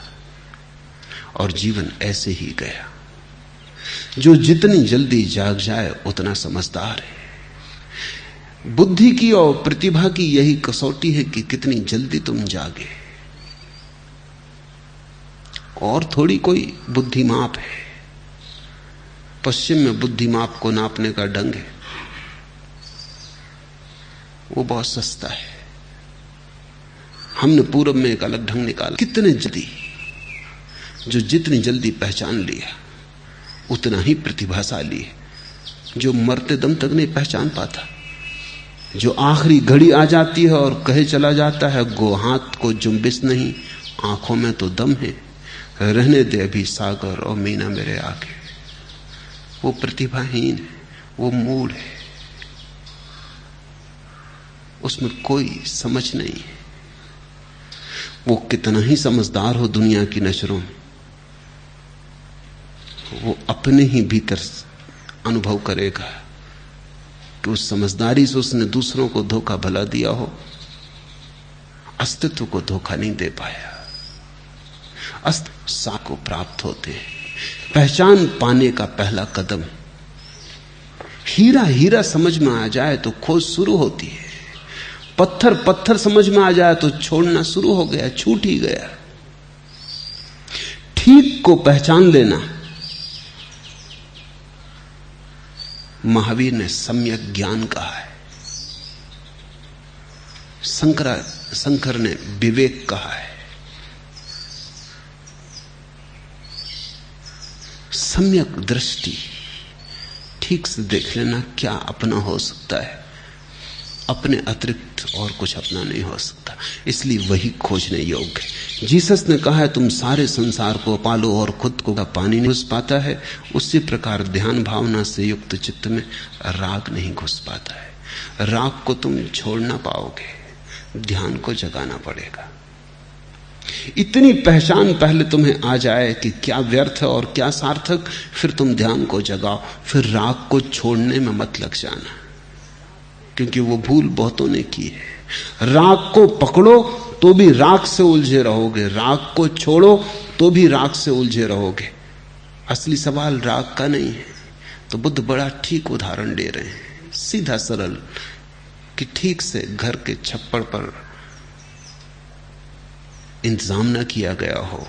और जीवन ऐसे ही गया। जो जितनी जल्दी जाग जाए उतना समझदार है। बुद्धि की और प्रतिभा की यही कसौटी है कि कितनी जल्दी तुम जागे। और थोड़ी कोई बुद्धि माप है। पश्चिम में बुद्धि माप को नापने का ढंग है, वो बहुत सस्ता है। हमने पूरब में एक अलग ढंग निकाला। कितने जल्दी, जो जितनी जल्दी पहचान लिया उतना ही प्रतिभाशाली है। जो मरते दम तक नहीं पहचान पाता, जो आखिरी घड़ी आ जाती है और कहे चला जाता है, गो हाथ को जुम्बिस नहीं, आंखों में तो दम है, रहने दे अभी सागर और मीना मेरे आगे, वो प्रतिभाहीन है, वो मूड है, उसमें कोई समझ नहीं है। वो कितना ही समझदार हो दुनिया की नजरों में, वो अपने ही भीतर अनुभव करेगा कि उस समझदारी से उसने दूसरों को धोखा भला दिया हो, अस्तित्व को धोखा नहीं दे पाया। अस्तित्व को प्राप्त होते हैं। पहचान पाने का पहला कदम। हीरा हीरा समझ में आ जाए तो खोज शुरू होती है। पत्थर पत्थर समझ में आ जाए तो छोड़ना शुरू हो गया, छूट ही गया। ठीक को पहचान लेना, महावीर ने सम्यक ज्ञान कहा है। शंकर ने विवेक कहा है। सम्यक दृष्टि, ठीक से देख लेना क्या अपना हो सकता है। अपने अतिरिक्त और कुछ अपना नहीं हो सकता, इसलिए वही खोजने योग्य है। जीसस ने कहा है तुम सारे संसार को पालो और खुद को पानी नहीं घुस पाता है, उसी प्रकार ध्यान भावना से युक्त चित्त में राग नहीं घुस पाता है। राग को तुम छोड़ ना पाओगे, ध्यान को जगाना पड़ेगा। इतनी पहचान पहले तुम्हें आ जाए कि क्या व्यर्थ है और क्या सार्थक, फिर तुम ध्यान को जगाओ। फिर राग को छोड़ने में मत लग जाना, क्योंकि वो भूल बहुतों ने की है। राग को पकड़ो तो भी राग से उलझे रहोगे, राग को छोड़ो तो भी राग से उलझे रहोगे। असली सवाल राग का नहीं है। तो बुद्ध बड़ा ठीक उदाहरण दे रहे हैं, सीधा सरल, कि ठीक से घर के छप्पर पर इंतजाम न किया गया हो,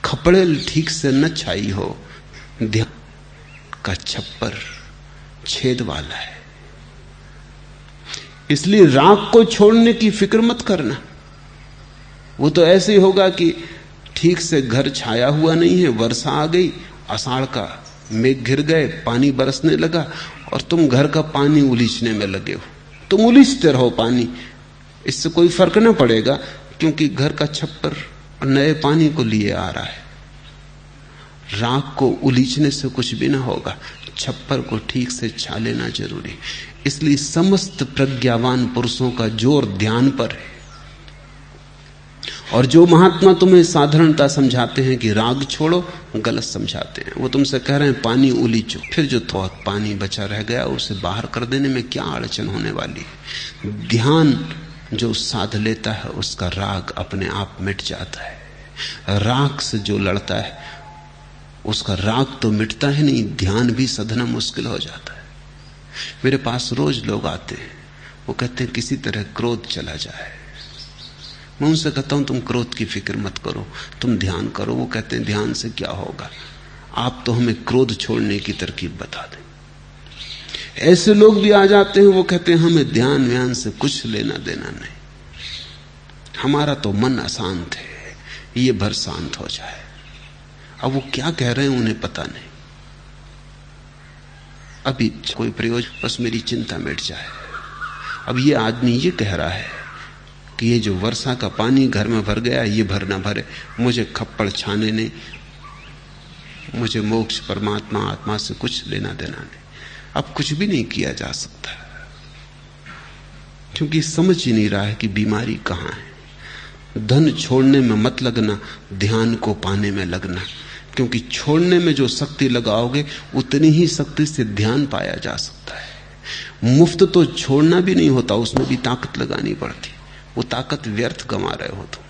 खपड़ेल ठीक से न छाई हो, ध्यान का छप्पर छेद वाला है। इसलिए राग को छोड़ने की फिक्र मत करना। वो तो ऐसे ही होगा कि ठीक से घर छाया हुआ नहीं है, वर्षा आ गई, आषाढ़ का मेघ घिर गए, पानी बरसने लगा और तुम घर का पानी उलीचने में लगे हो। तुम उलीचते रहो पानी, इससे कोई फर्क न पड़ेगा, क्योंकि घर का छप्पर नए पानी को लिए आ रहा है। राग को उलीचने से कुछ भी ना होगा। छप्पर को ठीक से छा लेना जरूरी। इसलिए समस्त प्रज्ञावान पुरुषों का जोर ध्यान पर है। और जो महात्मा तुम्हें साधारणता समझाते हैं कि राग छोड़ो, गलत समझाते हैं। वो तुमसे कह रहे हैं पानी उलीचो, फिर जो थोड़ा पानी बचा रह गया उसे बाहर कर देने में क्या अड़चन होने वाली है। ध्यान जो साध लेता है उसका राग अपने आप मिट जाता है। राग से जो लड़ता है उसका राग तो मिटता है नहीं, ध्यान भी साधना मुश्किल हो जाता है। मेरे पास रोज लोग आते हैं, वो कहते हैं किसी तरह क्रोध चला जाए। मैं उनसे कहता हूं तुम क्रोध की फिक्र मत करो, तुम ध्यान करो। वो कहते हैं ध्यान से क्या होगा, आप तो हमें क्रोध छोड़ने की तरकीब बता दें। ऐसे लोग भी आ जाते हैं, वो कहते हैं हमें ध्यान व्यान से कुछ लेना देना नहीं, हमारा तो मन अशांत है, ये भर शांत हो जाए। अब वो क्या कह रहे हैं उन्हें पता नहीं, अभी कोई प्रयोजन, बस मेरी चिंता मिट जाए। अब ये आदमी ये कह रहा है कि ये जो वर्षा का पानी घर में भर गया, ये भर ना भरे, मुझे खप्पड़ छाने नहीं, मुझे मोक्ष परमात्मा आत्मा से कुछ लेना देना नहीं। अब कुछ भी नहीं किया जा सकता, क्योंकि समझ ही नहीं रहा है कि बीमारी कहां है। धन छोड़ने में मत लगना, ध्यान को पाने में लगना, क्योंकि छोड़ने में जो शक्ति लगाओगे उतनी ही शक्ति से ध्यान पाया जा सकता है। मुफ्त तो छोड़ना भी नहीं होता, उसमें भी ताकत लगानी पड़ती, वो ताकत व्यर्थ गंवा रहे हो तुम।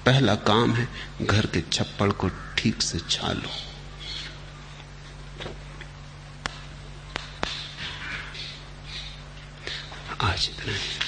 पहला काम है घर के छप्पड़ को ठीक से छा लो। आज इतना ही।